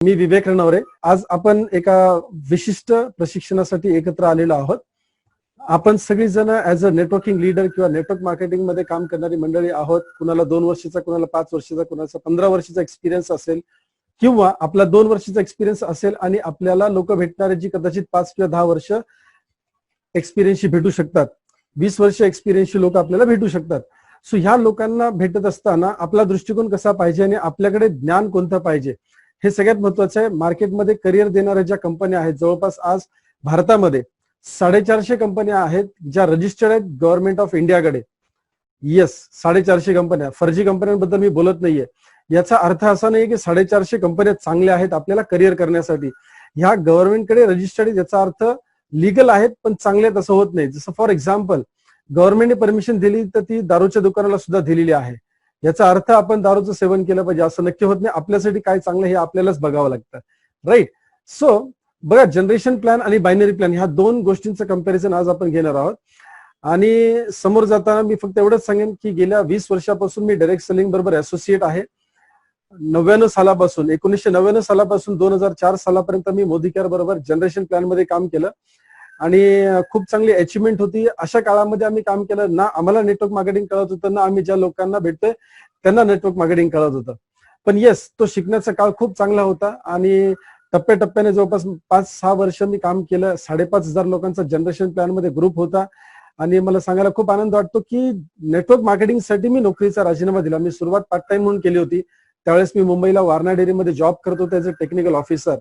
मी विवेक रणवरे. आज आपण एका विशिष्ट प्रशिक्षणासाठी एकत्र आलेलो आहोत. आपण सगळीजण ऍज अ नेटवर्किंग लीडर किंवा नेटवर्क मार्केटिंग मध्ये काम करणारी मंडळी आहोत. कुणाला 2 वर्षाचा, कुणाला 5 वर्षाचा, कुणाला 15 वर्षाचा एक्सपिरियन्स असेल किंवा आपला 2 वर्षाचा एक्सपिरियन्स असेल आणि आपल्याला लोक भेटणारे जी कदाचित 5 किंवा 10 वर्ष एक्सपिरियन्सशी भेटू शकतात. 20 वर्ष एक्सपिरियन्सची लोक आपल्याला भेटू शकतात. सो ह्या लोकांना भेटत असताना आपला दृष्टिकोन कसा पाहिजे आणि आपल्याकडे ज्ञान कोणतं पाहिजे हे सगळ्यात महत्वाचं आहे. मार्केटमध्ये करिअर देणाऱ्या ज्या कंपन्या आहेत, जवळपास आज भारतामध्ये 450 कंपन्या आहेत ज्या रजिस्टर्ड आहेत गव्हर्नमेंट ऑफ इंडियाकडे. येस, 450 कंपन्या. फर्जी कंपन्यांबद्दल मी बोलत नाहीये. याचा अर्थ असा नाही की 450 कंपन्या चांगल्या आहेत आपल्याला करिअर करण्यासाठी. ह्या गव्हर्नमेंटकडे रजिस्टर्ड आहेत याचा अर्थ लिगल आहेत पण चांगले आहेत असं होत नाही. जसं फॉर एक्झाम्पल गव्हर्नमेंटने परमिशन दिली तर ती दारूच्या दुकानाला सुद्धा दिलेली आहे. याचा अर्थ आपण दारूचं सेवन केलं पाहिजे असं नक्की होत नाही. आपल्यासाठी काय चांगलं हे आपल्यालाच बघावं लागतं, राईट. सो बघा, जनरेशन प्लॅन आणि बायनरी प्लॅन ह्या दोन गोष्टींचं कंपॅरिझन आज आपण घेणार आहोत. आणि समोर जाताना मी फक्त एवढंच सांगेन की गेल्या 20 वर्षापासून मी डायरेक्ट सेलिंग बरोबर असोसिएट आहे. 99 सालापासून 1999 सालापासून 2004 सालापर्यंत मी मोदी केअर बरोबर जनरेशन प्लॅन मध्ये काम केलं आणि खूप चांगली अचिव्हमेंट होती. अशा काळामध्ये आम्ही काम केलं ना, आम्हाला नेटवर्क मार्केटिंग कळत होतं ना आम्ही ज्या लोकांना भेटतोय त्यांना नेटवर्क मार्केटिंग कळत होतं. पण येस, तो शिकण्याचा काळ खूप चांगला होता आणि टप्प्याटप्प्याने जवळपास 5-6 वर्ष मी काम केलं. 5,500 लोकांचा जनरेशन प्लॅन मध्ये ग्रुप होता आणि मला सांगायला खूप आनंद वाटतो की नेटवर्क मार्केटिंगसाठी मी नोकरीचा राजीनामा दिला. मी सुरुवात पार्ट टाइम म्हणून केली होती. त्यावेळेस मी मुंबईला वारणा डेअरीमध्ये जॉब करत होतो ऍज अ टेक्निकल ऑफिसर.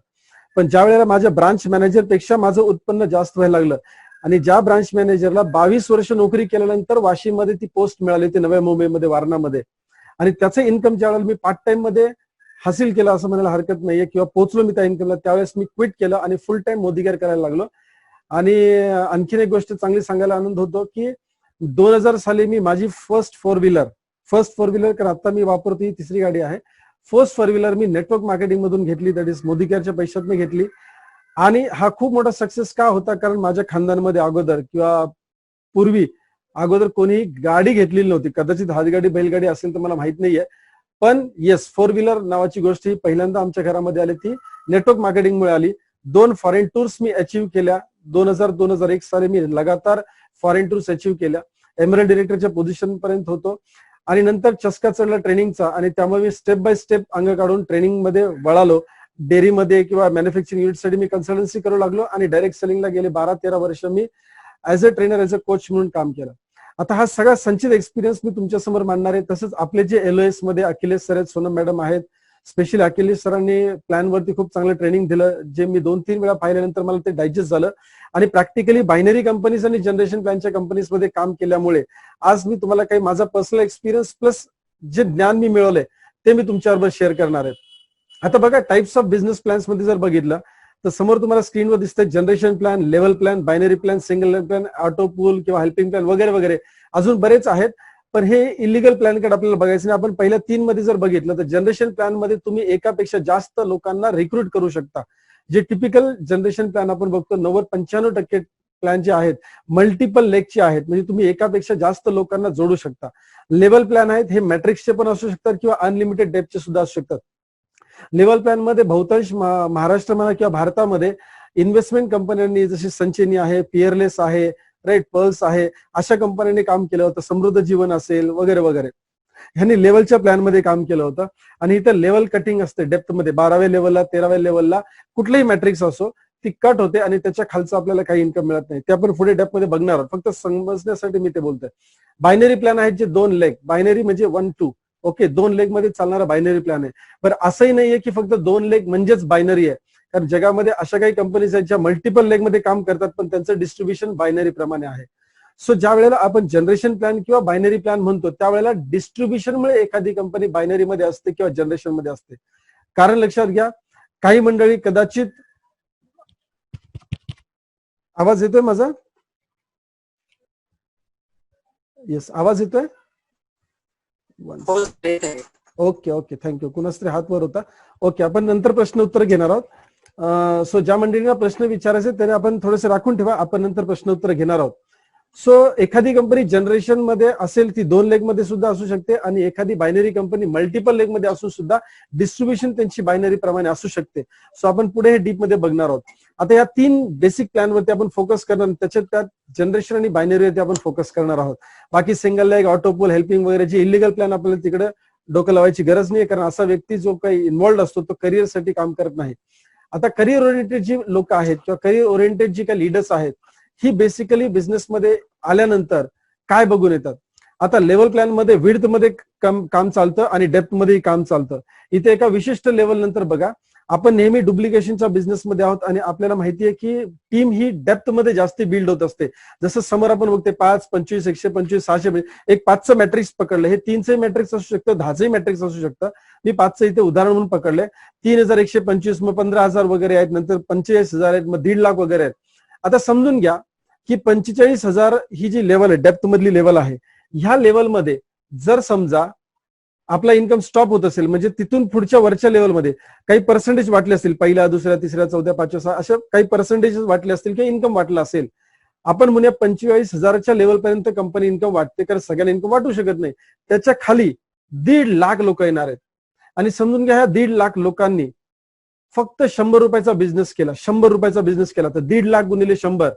पण ज्या वेळेला माझ्या ब्रांच मॅनेजर पेक्षा माझं उत्पन्न जास्त व्हायला लागलं आणि ज्या ब्रांच मॅनेजरला 22 वर्ष नोकरी केल्यानंतर वाशीमध्ये ती पोस्ट मिळाली होती नव्या मुंबईमध्ये वारणामध्ये, आणि त्याचं इन्कम ज्या वेळेला मी पार्ट टाइम मध्ये हासिल केलं असं म्हणायला हरकत नाहीये किंवा पोहोचलो मी त्या इन्कमला, त्यावेळेस मी क्विट केलं आणि फुल टाइम मोदी केअर करायला लागलो. आणि आणखीन एक गोष्ट चांगली सांगायला आनंद होतो की 2000 साली मी माझी फर्स्ट फोर व्हीलर कारण आता मी वापरतो ही तिसरी गाडी आहे. फर्स्ट फोर व्हीलर मी नेटवर्क मार्केटिंग मधून घेतली, दॅट इज मोदी केअरच्या पैशातून घेतली. आणि हा खूप मोठा सक्सेस का होता, कारण माझ्या खानदानमध्ये अगोदर कोणीही गाडी घेतलेली नव्हती. कदाचित हातगाडी बैलगाडी असेल तर मला माहित नाहीये, पण येस, फोर व्हीलर नावाची गोष्ट ही पहिल्यांदा आमच्या घरामध्ये आली. ती नेटवर्क मार्केटिंगमुळे आली. 2 फॉरेन टूर्स मी अचीव्ह केल्या. 2000-2001 साली मी लगातार फॉरेन टूर्स अचीव्ह केल्या. एमरल्ड डिरेक्टरच्या पोझिशन पर्यंत होतो आणि नंतर चस्का चढला ट्रेनिंगचा आणि त्यामुळे मी स्टेप बाय स्टेप अंग काढून ट्रेनिंग मध्ये वळालो. डेअरीमध्ये किंवा मॅन्युफॅक्चरिंग युनिटसाठी मी कन्सल्टन्सी करू लागलो आणि डायरेक्ट सेलिंगला गेले 12-13 वर्ष मी as a trainer, as a coach म्हणून काम केलं. आता हा सगळा संचित एक्सपिरियन्स मी तुमच्या समोर मांडणार आहे. तसंच आपले जे LOS मध्ये अखिलेश सर आहेत, सोनम मॅडम आहेत. स्पेशली अखिलेश सरांनी प्लॅन वरती खूप चांगलं ट्रेनिंग दिलं, जे मी 2-3 वेळा पाहिल्यानंतर मला ते डायजेस्ट झालं. आणि प्रॅक्टिकली बायनरी कंपनीज आणि जनरेशन प्लॅनच्या कंपनीज मध्ये काम केल्यामुळे आज मी तुम्हाला काही माझा पर्सनल एक्सपिरियन्स प्लस जे ज्ञान मी मिळवलंय ते मी तुमच्याबरोबर शेअर करणार आहे. आता बघा, टाइप्स ऑफ बिझनेस प्लॅन्स मध्ये जर बघितलं तर समोर तुम्हाला स्क्रीनवर दिसतंय generation plan, level plan, binary plan, single plan, auto pool किंवा हेल्पिंग प्लॅन वगैरे वगैरे अजून बरेच आहेत. पण हे इलिगल प्लॅनकडे आपल्याला बघायचं नाही. आपण पहिल्या 3 मध्ये जर बघितलं तर जनरेशन प्लॅन मध्ये तुम्ही एकापेक्षा जास्त लोकांना रिक्रूट करू शकता. जे टिपिकल जनरेशन प्लॅन आपण बघतो 90-95% प्लॅन जे आहेत मल्टिपल लेगचे आहेत, म्हणजे तुम्ही एकापेक्षा जास्त लोकांना जोडू शकता. लेवल प्लॅन आहेत, हे मॅट्रिक्सचे पण असू शकतात किंवा अनलिमिटेड डेप्थचे सुद्धा असू शकतात. लेवल प्लॅन मध्ये बहुतांश महाराष्ट्र म्हणा किंवा भारतामध्ये इन्व्हेस्टमेंट कंपन्यांनी, जशी संचेनी आहे, पिअरलेस आहे, राईट, पर्ल्स आहे, अशा कंपन्यांनी काम केलं होतं. समृद्ध जीवन असेल वगैरे वगैरे, ह्यांनी लेवलच्या प्लॅन मध्ये काम केलं होतं. आणि इथं लेवल कटिंग असते डेप्थ मध्ये, 12व्या लेवलला, 13व्या लेवलला कुठलंही मॅट्रिक्स असो ती कट होते आणि त्याच्या खालचं आपल्याला काही इन्कम मिळत नाही. ते आपण पुढे डेप्थ मध्ये बघणार आहोत, फक्त समजण्यासाठी मी ते बोलतोय. बायनरी प्लॅन आहेत जे 2 लेग, बायनरी म्हणजे 1-2, ओके, 2 लेग मध्ये चालणारा बायनरी प्लॅन आहे. बरं, असंही नाहीये की फक्त 2 लेग म्हणजेच बायनरी आहे, कारण जगामध्ये अशा काही कंपनीज आहेत ज्या मल्टिपल लेग मध्ये काम करतात पण त्यांचं डिस्ट्रीब्युशन बायनरी प्रमाणे आहे. सो ज्या वेळेला आपण जनरेशन प्लॅन किंवा बायनरी प्लॅन म्हणतो त्यावेळेला डिस्ट्रीब्युशनमुळे एखादी कंपनी बायनरी मध्ये असते किंवा जनरेशन मध्ये असते. कारण लक्षात घ्या, काही मंडळी कदाचित, आवाज येतोय माझा? येस, आवाज येतोय? Okay okay, thank you. कुणाच तरी हात वर होता. ओके, आपण नंतर प्रश्न उत्तर घेणार आहोत. सो ज्या मंडळींना प्रश्न विचारायचे त्याने आपण थोडेसे राखून ठेवा, आपण नंतर प्रश्न उत्तर घेणार आहोत. सो एखादी कंपनी जनरेशन मध्ये असेल ती 2 लेग मध्ये सुद्धा असू शकते आणि एखादी बायनरी कंपनी मल्टिपल लेग मध्ये असून सुद्धा डिस्ट्रीब्युशन त्यांची बायनरी प्रमाणे असू शकते. सो आपण पुढे हे डीप मध्ये बघणार आहोत. आता या 3 बेसिक प्लॅन वरती आपण फोकस करणार, त्यात जनरेशन आणि बायनरी वरती आपण फोकस करणार आहोत. बाकी सिंगल लेग, ऑटोपोल, हेल्पिंग वगैरे जे इलिगल प्लॅन आपल्याला तिकडे डोकं लावायची गरज नाही, कारण असा व्यक्ती जो काही इन्व्हॉल्ड असतो तो करिअरसाठी काम करत नाही. आता करिअर ओरिएंटेड जी लोक आहेत किंवा करिअर ओरिएंटेड जी काही लीडर्स आहेत, ही बेसिकली बिझनेसमध्ये आल्यानंतर काय बघून येतात. आता लेवल प्लॅन मध्ये विड्थ मध्ये काम चालतं आणि डेप्थ मध्येही काम चालतं. इथे एका विशिष्ट लेवल नंतर बघा, आपण नेहमी डुप्लिकेशनच्या बिझनेसमध्ये आहोत आणि आपल्याला माहिती आहे की टीम ही डेप्थ मध्ये जास्त बिल्ड होत असते. जसं समोर आपण बघते 5, 25, 125, 600, एक 5चं मॅट्रिक्स पकडलं, हे 3चे मॅट्रिक्स असू शकतं, 10चे मॅट्रिक्स असू शकतं. मी 5चं इथे उदाहरण म्हणून पकडलंय. 3125, मग 15,000 वगैरे आहेत, नंतर 45,000 आहेत, मग 1.5 लाख वगैरे आहेत. आता समजून घ्या की 45,000 ही जी लेवल आहे, डेप्थ मधली लेवल आहे, ह्या लेवलमध्ये जर समजा आपला इन्कम स्टॉप होत असेल, म्हणजे तिथून पुढच्या वरच्या लेवलमध्ये काही पर्सेंटेज वाटले असतील, पहिल्या, दुसऱ्या, तिसऱ्या, चौथ्या, पाचव्या, अशा काही पर्सेंटेज वाटले असतील किंवा इन्कम वाटलं असेल. आपण म्हणूया 45,000च्या लेवलपर्यंत कंपनी इन्कम वाटते, कारण सगळ्यांना इन्कम वाटू शकत नाही. त्याच्या खाली 1.5 लाख लोक येणार आहेत आणि समजून घ्या, ह्या 1.5 लाख लोकांनी फक्त 100 रुपयाचा बिझनेस केला, 100 रुपयाचा बिझनेस केला, तर 1.5 लाख गुणिले 100,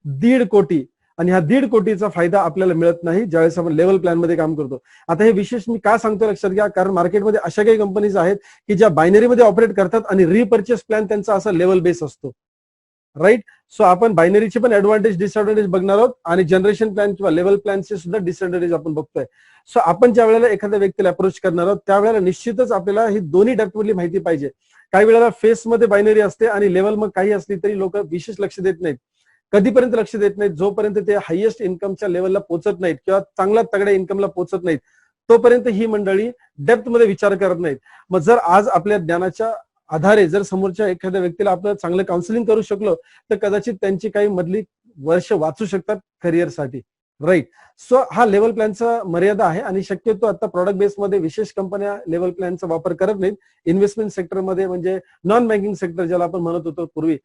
1.5 कोटी. आणि हा 1.5 कोटीचा फायदा आपल्याला मिळत नाही ज्यावेळेस आपण लेवल प्लॅन मध्ये काम करतो. आता हे विशेष मी का सांगतो लक्षात घ्या, कारण मार्केटमध्ये अशा काही कंपनीज आहेत की ज्या बायनरीमध्ये ऑपरेट करतात आणि रिपर्चेस प्लॅन त्यांचा असा लेवल बेस असतो, राईट. सो आपण बायनरीचे पण ऍडव्हान्टेज डिसएडव्हान्टेज बघणार आहोत आणि जनरेशन प्लॅन किंवा लेवल प्लॅनचे सुद्धा डिसएडव्हान्टेज आपण बघतोय. सो आपण ज्या वेळेला एखाद्या व्यक्तीला अप्रोच करणार आहोत त्यावेळेला निश्चितच आपल्याला ही दोन्ही डेप्थ मधली माहिती पाहिजे. काही वेळेला फेसमध्ये बायनरी असते आणि लेवल मग काही असली तरी लोक विशेष लक्ष देत नाहीत. कधीपर्यंत लक्ष देत नाहीत, जोपर्यंत ते हायएस्ट इन्कमच्या लेवलला पोहोचत नाहीत किंवा चांगल्या तगड्या इन्कमला पोहोचत नाहीत, तोपर्यंत ही मंडळी डेप्थ मध्ये विचार करत नाहीत. मग जर आज आपल्या ज्ञानाच्या आधारे जर समोरच्या एखाद्या व्यक्तीला आपण चांगलं काउन्सिलिंग करू शकलो तर कदाचित त्यांची काही मधली वर्ष वाचू शकतात करिअरसाठी, राईट. सो हा लेवल प्लॅनचा मर्यादा आहे आणि शक्यतो आता प्रॉडक्ट बेसमध्ये विशेष कंपन्या लेवल प्लॅनचा वापर करत नाहीत. इन्व्हेस्टमेंट सेक्टरमध्ये, म्हणजे नॉन बँकिंग सेक्टर ज्याला आपण म्हणत होतो पूर्वी,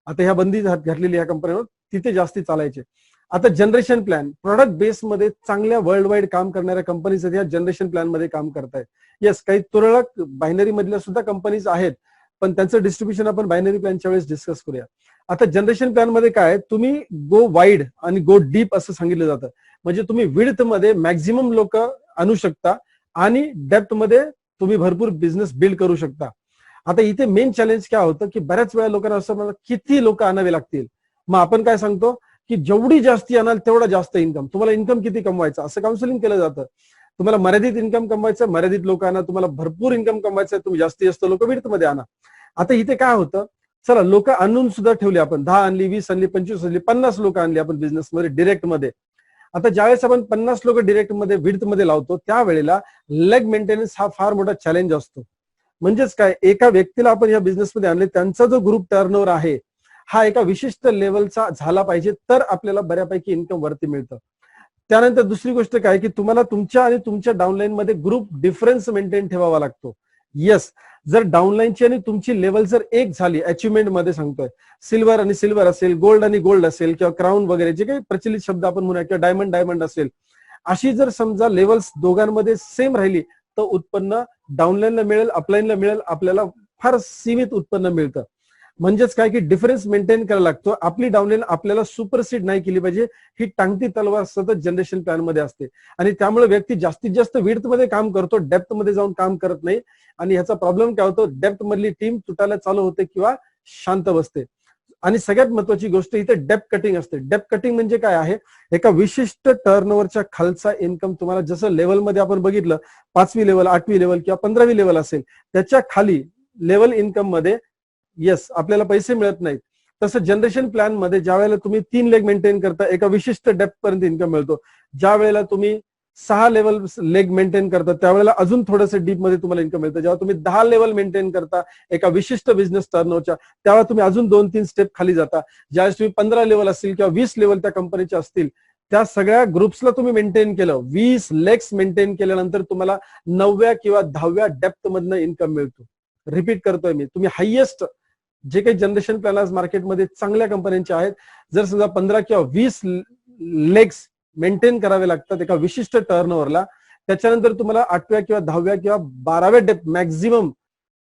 आता ह्या बंदी घातलेली ह्या कंपन्यांवर, तिथे जास्ती चालायचे. आता जनरेशन प्लॅन, प्रॉडक्ट बेसमध्ये चांगल्या वर्ल्ड वाईड काम करणाऱ्या कंपनीज या जनरेशन प्लॅन मध्ये काम करतायत. येस, काही तुरळक बायनरी मधल्या सुद्धा कंपनीज आहेत, पण त्यांचं डिस्ट्रीब्युशन आपण बायनरी प्लॅनच्या वेळेस डिस्कस करूया. आता जनरेशन प्लॅन मध्ये काय, तुम्ही गो वाईड आणि गो डीप असं सांगितलं जातं. म्हणजे तुम्ही विड्थ मध्ये मॅक्झिमम लोक आणू शकता आणि डेप्थ मध्ये तुम्ही भरपूर बिझनेस बिल्ड करू शकता. आता इथे मेन चॅलेंज काय होतं की बऱ्याच वेळा लोकांना असं म्हणतात किती लोक आणावे लागतील. मग आपण काय सांगतो की जेवढी जास्ती आणाल तेवढा जास्त इन्कम. तुम्हाला इन्कम किती कमवायचं असं काउन्सिलिंग केलं जातं. तुम्हाला मर्यादित इन्कम कमवायचं, मर्यादित लोक आणा. तुम्हाला भरपूर इन्कम कमवायचं, तुम्ही जास्तीत जास्त लोक विड्थ मध्ये आणा. आता इथे काय होतं, चला लोक आणून सुद्धा ठेवले आपण, 10 आणली, 20 आणली, 25 आणली, 50 लोक आणली आपण बिझनेस मध्ये डिरेक्ट मध्ये. आता ज्यावेळेस आपण 50 लोक डिरेक्ट मध्ये विड्थ मध्ये लावतो त्यावेळेला लेग मेंटेनन्स हा फार मोठा चॅलेंज असतो. म्हणजेच काय, एका व्यक्तीला आपण या बिझनेसमध्ये आणले, त्यांचा जो ग्रुप टर्नओव्हर आहे हा एका विशिष्ट लेवलचा झाला पाहिजे, तर आपल्याला बऱ्यापैकी इन्कम वरती मिळतं. त्यानंतर दुसरी गोष्ट काय की तुम्हाला तुमच्या आणि तुमच्या डाऊनलाईन मध्ये ग्रुप डिफरन्स मेंटेन ठेवावा लागतो. येस, जर डाऊनलाईनची आणि तुमची लेवल जर एक झाली, अचिव्हमेंट मध्ये सांगतोय, सिल्वर आणि सिल्वर असेल, गोल्ड आणि गोल्ड असेल, किंवा क्राऊन वगैरे जे काही प्रचलित शब्द आपण म्हणूया, किंवा डायमंड डायमंड असेल, अशी जर समजा लेवल्स दोघांमध्ये सेम राहिली तर उत्पन्न डाऊनलाईनला मिळेल, अपलाईनला मिळेल, आपल्याला फार सीमित उत्पन्न मिळतं. म्हणजेच काय की डिफरन्स मेंटेन करायला लागतो. आपली डाऊनलाईन आपल्याला सुपरसीड नाही केली पाहिजे, ही टांगती तलवार सतत जनरेशन प्लॅन मध्ये असते आणि त्यामुळे व्यक्ती जास्तीत जास्त विड्थ मध्ये काम करतो, डेप्थ मध्ये जाऊन काम करत नाही. आणि ह्याचा प्रॉब्लेम काय होतो, डेप्थ मधली टीम तुटायला चालू होते किंवा शांत बसते. आणि सगळ्यात महत्वाची गोष्ट इथे डेप्थ कटिंग असते. डेप्थ कटिंग म्हणजे काय आहे, एका विशिष्ट टर्नओव्हरच्या खालचा इन्कम तुम्हाला, जसं लेवलमध्ये आपण बघितलं 5वी लेवल, 8वी लेवल किंवा 15वी लेवल असेल, त्याच्या खाली लेवल इन्कम मध्ये येस आपल्याला पैसे मिळत नाहीत. तसं जनरेशन प्लॅन मध्ये ज्या वेळेला तुम्ही 3 लेग मेंटेन करता, एका विशिष्ट डेप्थ पर्यंत इन्कम मिळतो. ज्या वेळेला तुम्ही 6 लेवल लेग मेंटेन करता त्यावेळेला अजून थोडंसं डीप मध्ये तुम्हाला इन्कम मिळतं. जेव्हा तुम्ही 10 लेवल मेंटेन करता एका विशिष्ट बिझनेस टर्नओव्हरच्या, त्यावेळेला तुम्ही अजून 2-3 स्टेप खाली जाता. ज्यावेळेस तुम्ही 15 लेवल असतील किंवा 20 लेवल त्या कंपनीचे असतील, त्या सगळ्या ग्रुप्सला तुम्ही मेंटेन केलं, 20 लेग्स मेंटेन केल्यानंतर तुम्हाला 9व्या किंवा 10व्या डेप्थ मधनं इन्कम मिळतो. रिपीट करतोय मी, तुम्ही हायएस्ट जे काही जनरेशन प्लॅन आज मार्केटमध्ये चांगल्या कंपन्यांचे आहेत, जर समजा 15 किंवा 20 लेग्स मेंटेन करावे लागतात एका विशिष्ट टर्नओव्हरला, त्याच्यानंतर तुम्हाला 8व्या किंवा 10व्या किंवा 12व्या डेप्थ मॅक्झिमम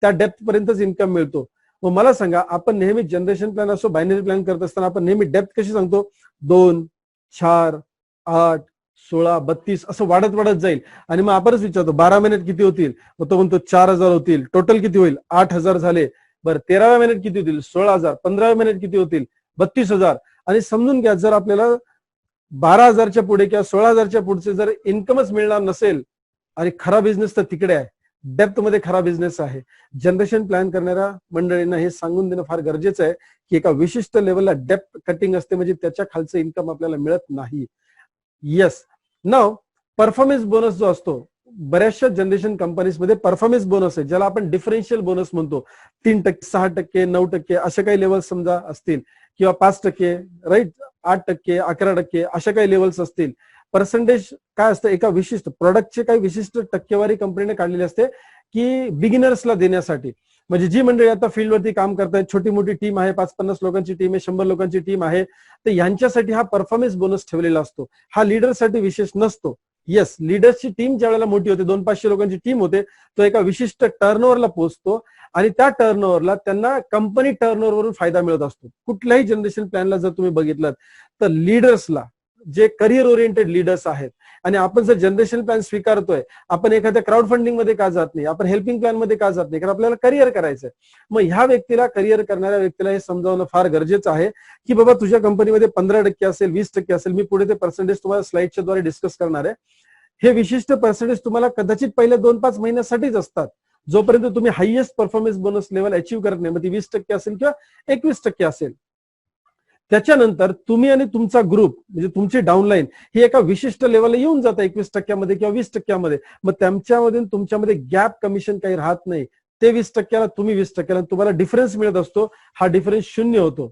त्या डेप्थ पर्यंतच इन्कम मिळतो. मग मला सांगा, आपण नेहमी जनरेशन प्लॅन असो बायनरी प्लॅन करत असताना आपण नेहमी डेप्थ कशी सांगतो? 2, 4, 8, 16, 32 असं वाढत वाढत जाईल. आणि मग आपणच विचारतो 12 महिन्यात किती होतील? मग तो म्हणतो 4000 होतील. टोटल किती होईल? 8000 झाले. बरं 13व्या महिन्यात किती होतील? 16000. 15व्या महिन्यात किती होतील? 32000. आणि समजून घ्या, जर आपल्याला 12000च्या पुढे किंवा 16000च्या पुढचे जर इन्कमच मिळणार नसेल, आणि खरा बिझनेस तर तिकडे आहे, डेप्थ मध्ये खरा बिझनेस आहे. जनरेशन प्लॅन करणाऱ्या मंडळींना हे सांगून देणं फार गरजेचं आहे की एका विशिष्ट लेवलला डेप्थ कटिंग असते, म्हणजे त्याच्या खालचं इन्कम आपल्याला मिळत नाही. येस. नाव परफॉर्मन्स बोनस जो असतो, बऱ्याचशा जनरेशन कंपनीजमध्ये परफॉर्मन्स बोनस आहे, ज्याला आपण डिफरन्शियल बोनस म्हणतो. 3%, 6%, 9% असे काही लेवल्स समजा असतील, किंवा 5%, राईट, 8%, 11% अशा काही लेवल्स असतील. पर्सेंटेज काय असतं? एका विशिष्ट प्रोडक्टचे काही विशिष्ट टक्केवारी कंपनीने काढलेली असते की बिगिनर्सला देण्यासाठी. म्हणजे जी मंडळी आता फील्डवरती काम करतायत, छोटी मोठी टीम आहे, 5-50 लोकांची टीम आहे, 100 लोकांची टीम आहे, तर यांच्यासाठी हा परफॉर्मन्स बोनस ठेवलेला असतो. हा लीडरसाठी विशेष नसतो. येस, लीडर्सची टीम ज्या वेळेला मोठी होते, 200-500 लोकांची टीम होते, तो एका विशिष्ट टर्नओव्हरला पोहोचतो आणि त्या टर्नओव्हरला त्यांना कंपनी टर्नओव्हरवरून फायदा मिळत असतो. कुठल्याही जनरेशन प्लॅनला जर तुम्ही बघितलं तर लीडर्सला, जे करिअर ओरिएंटेड लीडर्स आहेत, आणि आपण जर जनरेशन प्लॅन स्वीकारतोय, आपण एखाद्या क्राऊड फंडिंग मध्ये का जात नाही, आपण हेल्पिंग प्लॅन मध्ये का जात नाही? कारण आपल्याला करिअर करायचंय. मग ह्या व्यक्तीला, करिअर करणाऱ्या व्यक्तीला हे समजावणं फार गरजेचं आहे की बाबा तुझ्या कंपनीमध्ये 15% असेल, 20% असेल, मी पुढे ते पर्सेंटेज तुम्हाला स्लाइडच्या द्वारे डिस्कस करणार आहे. हे विशिष्ट पर्सेंटेज तुम्हाला कदाचित पहिल्या 2-5 महिन्यासाठीच असतात, जोपर्यंत तुम्ही highest performance bonus level achieve करत नाही. मग ती 20% असेल किंवा 21% असेल. त्याच्यानंतर तुम्ही आणि तुमचा ग्रुप, म्हणजे तुमची डाऊनलाईन ही एका विशिष्ट लेवलला येऊन जातं 21% किंवा 20%. मग त्यांच्यामध्ये तुमच्यामध्ये गॅप कमिशन काही राहत नाही. ते 20%ला, तुम्ही 20%ला, तुम्हाला डिफरन्स मिळत असतो. हा डिफरन्स 0 होतो.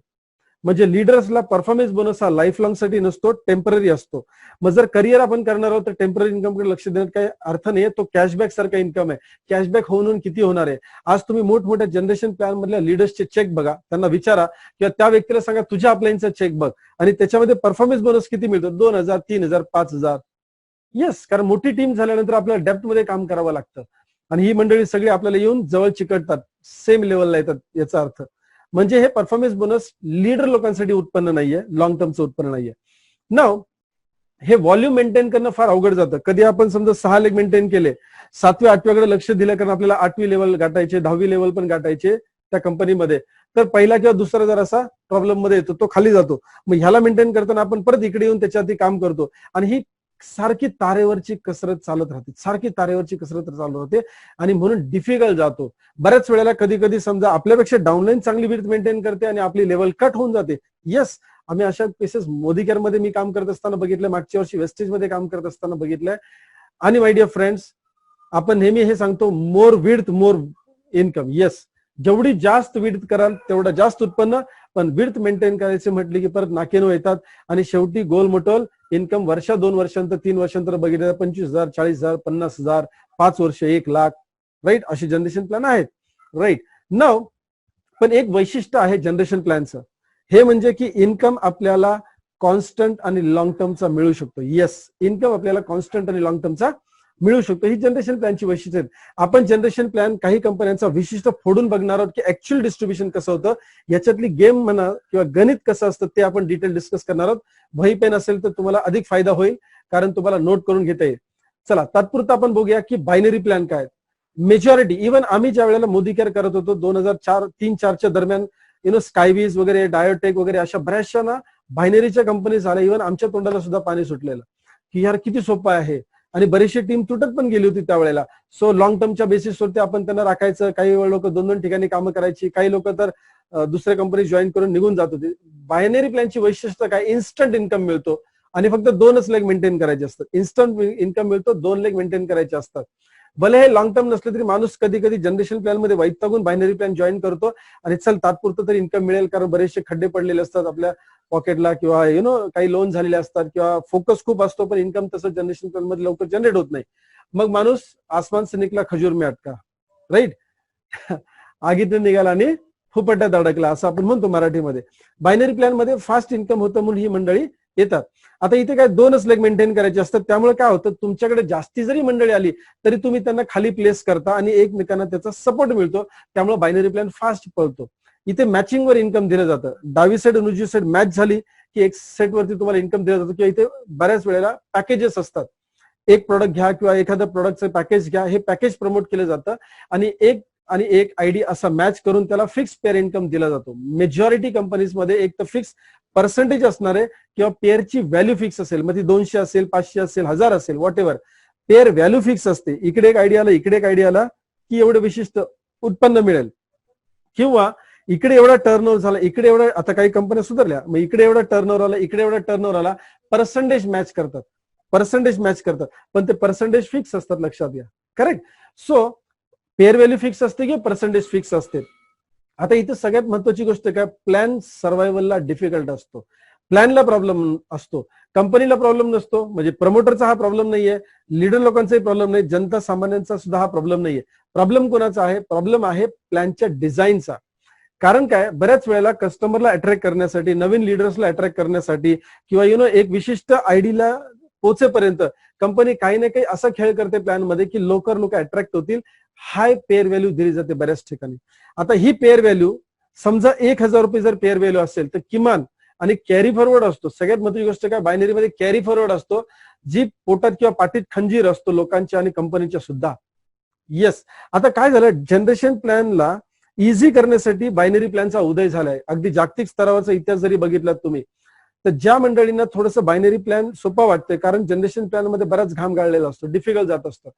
म्हणजे लीडर्सला परफॉर्मन्स बोनस हा लाईफ लॉंग साठी नसतो, टेम्पररी असतो. मग जर करिअर आपण करणार आहोत तर टेम्पररी इन्कमकडे लक्ष देण्यात काही अर्थ नाही. तो कॅशबॅक सारखा इन्कम आहे. कॅशबॅक होऊन किती होणार आहे? आज तुम्ही मोठमोठ्या जनरेशन प्लॅन मधल्या लीडर्सचे चेक बघा, त्यांना विचारा किंवा त्या व्यक्तीला सांगा तुझ्या अपलाईनचा चेक बघ आणि त्याच्यामध्ये परफॉर्मन्स बोनस किती मिळतो? 2000, 3000, 5000. येस, कारण मोठी टीम झाल्यानंतर आपल्याला डेप्थ मध्ये काम करावं लागतं आणि ही मंडळी सगळी आपल्याला येऊन जवळ चिकटतात, सेम लेवलला येतात. याचा अर्थ म्हणजे हे परफॉर्मन्स बोनस लीडर लोकांसाठी उत्पन्न नाहीये, लॉंग टर्मचं उत्पन्न नाहीये. नाव हे व्हॉल्यूम मेंटेन करणं फार अवघड जातं. कधी आपण समजा 6 लेग मेंटेन केले, 7व्या 8व्याकडे लक्ष दिलं, कारण आपल्याला 8वी लेवल गाठायचे, 10वी लेवल पण गाठायचे त्या कंपनीमध्ये, तर पहिला किंवा दुसरा जर असा प्रॉब्लेम मध्ये येतो, तो खाली जातो. मग ह्याला मेंटेन करताना आपण परत इकडे येऊन त्याच्यावरती काम करतो आणि ही सारखी तारेवरची कसरत चालत राहते, सारखी तारेवरची कसरत चालू राहते आणि म्हणून डिफिकल्ट जातो. बऱ्याच वेळेला कधी कधी समजा आपल्यापेक्षा डाऊनलाईन चांगली विड्थ मेंटेन करते आणि आपली लेवल कट होऊन जाते. येस, आम्ही अशा केसेस मोदी केअर मध्ये मी काम करत असताना बघितलंय, मागच्या वर्षी वेस्टेज मध्ये काम करत असताना बघितलंय. आणि माय डिअर फ्रेंड्स, आपण नेहमी हे सांगतो, मोर विड्थ मोर इन्कम. येस, जेवढी जास्त विड्थ कराल तेवढं जास्त उत्पन्न, पण विड्थ मेंटेन करायचे म्हटले की परत नाकेनो येतात आणि शेवटी गोल मोटोल इन्कम 2 वर्षांतर 3 वर्षांतर बघितलं 25,000, 40,000, 50,000, 5 वर्ष 1 लाख, राईट, अशी जनरेशन प्लॅन आहेत. राईट नाव पण एक वैशिष्ट्य आहे जनरेशन प्लॅनचं, हे म्हणजे की इन्कम आपल्याला कॉन्स्टंट आणि लॉंग टर्मचा मिळू शकतो. येस, इन्कम आपल्याला कॉन्स्टंट आणि लॉंग टर्मचा मिळू शकतो. ही जनरेशन प्लॅनची वैशिष्ट्य आहेत. आपण जनरेशन प्लॅन काही कंपन्यांचा विशिष्ट फोडून बघणार आहोत की ऍक्च्युअल डिस्ट्रीब्युशन कसं होतं, याच्यातली गेम म्हणा किंवा गणित कसं असतं ते आपण डिटेल डिस्कस करणार आहोत. वही पेन असेल तर तुम्हाला अधिक फायदा होईल, कारण तुम्हाला नोट करून घेता येईल. चला तात्पुरता आपण बघूया की बायनरी प्लॅन काय. मेजॉरिटी, इव्हन आम्ही ज्या वेळेला मोदी केअर करत होतो 2003-4च्या दरम्यान, स्कायवीज वगैरे, डायोटेक वगैरे अशा बऱ्याचशा ना बायनरीच्या कंपनी झाल्या. इव्हन आमच्या तोंडाला सुद्धा पाणी सुटलेलं की यार किती सोपं आहे, आणि बरीचशी टीम तुटत पण गेली होती त्यावेळेला. सो लॉंग टर्मच्या बेसिसवरती आपण त्यांना राखायचं. काही वेळ लोक 2-2 ठिकाणी कामं करायची, काही लोक तर दुसऱ्या कंपनी जॉईन करून निघून जात होते. बायनरी प्लॅनची वैशिष्ट्य काय, इन्स्टंट इन्कम मिळतो आणि फक्त 2च लेग मेंटेन करायचे असतात. इन्स्टंट इन्कम मिळतो, 2 लेग मेंटेन करायचे असतात. भले हे लॉंग टर्म नसले तरी माणूस कधी कधी जनरेशन प्लॅन मध्ये वैतागून बायनरी प्लॅन जॉईन करतो आणि चल तात्पुरतं तरी इन्कम मिळेल, कारण बरेचसे खड्डे पडलेले असतात आपल्या पॉकेटला, किंवा काही लोन झालेले असतात, किंवा फोकस खूप असतो पण इन्कम तसं जनरेशन प्लॅन मध्ये लवकर जनरेट होत नाही. मग माणूस आसमान से निकला खजूर में अटका, राईट. आगीतून निघाला आणि फुपट्यात अडकला असं आपण म्हणतो मराठीमध्ये. बायनरी प्लॅन मध्ये फास्ट इन्कम होतं म्हणून ही मंडळी येतात. आता इथे काय दोनच लेग मेंटेन करायचे असतात, त्यामुळे काय होतं तुमच्याकडे जास्ती जरी मंडळी आली तरी तुम्ही त्यांना खाली प्लेस करता आणि एकमेकांना त्याचा सपोर्ट मिळतो, त्यामुळे बायनरी प्लॅन फास्ट पळतो. इथे मॅचिंग वर इन्कम दिलं जातं. डावी साईड आणि उजवी साईड मॅच झाली की एक सेट वरती तुम्हाला इन्कम दिलं जातं. किंवा इथे बऱ्याच वेळेला पॅकेजेस असतात, एक प्रोडक्ट घ्या किंवा एखाद्या प्रोडक्टचं पॅकेज घ्या, हे पॅकेज प्रमोट केलं जातं आणि एक आयडी असा मॅच करून त्याला फिक्स पेअर इन्कम दिला जातो. मेजॉरिटी कंपनीजमध्ये एक तर फिक्स पर्सेंटेज असणार आहे किंवा पेअरची व्हॅल्यू फिक्स असेल, मग ती 200 असेल, 500 असेल, 1000 असेल, what ever, pair value fix असते. इकडे एक आयडिया आला, इकडे एक आयडिया आला की एवढं विशिष्ट उत्पन्न मिळेल, किंवा इकडे एवढा टर्नओव्हर झाला, इकडे एवढा, आता काही कंपन्या सुधारल्या, मग इकडे एवढा टर्नओव्हर आला, इकडे एवढा टर्नओव्हर आला, पर्सेंटेज मॅच करतात, पण ते पर्सेंटेज फिक्स असतात, लक्षात घ्या. Correct. So pair value fix असते की पर्सेंटेज फिक्स असते. आता इथे सगळ्यात महत्वाची गोष्ट काय, प्लॅन सर्व्हायव्हलला डिफिकल्ट असतो. प्लॅनला प्रॉब्लेम असतो, कंपनीला प्रॉब्लेम नसतो. म्हणजे प्रमोटरचा हा प्रॉब्लेम नाहीये, लीडर लोकांचाही प्रॉब्लेम नाही, जनता सामान्यांचा सुद्धा हा प्रॉब्लेम नाहीये. प्रॉब्लेम कोणाचा आहे? प्रॉब्लेम आहे प्लॅनच्या डिझाईनचा. कारण काय, बऱ्याच वेळेला कस्टमरला अट्रॅक्ट करण्यासाठी, नवीन लिडर्सला अट्रॅक्ट करण्यासाठी, किंवा एक विशिष्ट आयडीला पोहोचेपर्यंत कंपनी काही ना काही असा खेळ करते प्लॅन मध्ये की लोक अट्रॅक्ट होतील. हाय पेअर व्हॅल्यू दिली जाते बऱ्याच ठिकाणी. आता ही पेअर व्हॅल्यू समजा 1000 रुपये जर पेअर व्हॅल्यू असेल तर किमान, आणि कॅरी फॉरवर्ड असतो. सगळ्यात महत्वाची गोष्ट काय, बायनरी मध्ये कॅरी फॉरवर्ड असतो, जी पोटात किंवा पाठीत खंजीर असतो लोकांच्या आणि कंपनीच्या सुद्धा. येस. आता काय झालं, जनरेशन प्लॅनला इझी करण्यासाठी बायनरी प्लॅनचा उदय झालाय. अगदी जागतिक स्तरावरचा इतिहास जरी बघितलात तुम्ही, तर ज्या मंडळींना थोडंसं बायनरी प्लॅन सोपा वाटतंय, कारण जनरेशन प्लॅन मध्ये बराच घाम गाळलेला असतो, डिफिकल्ट जात असतं.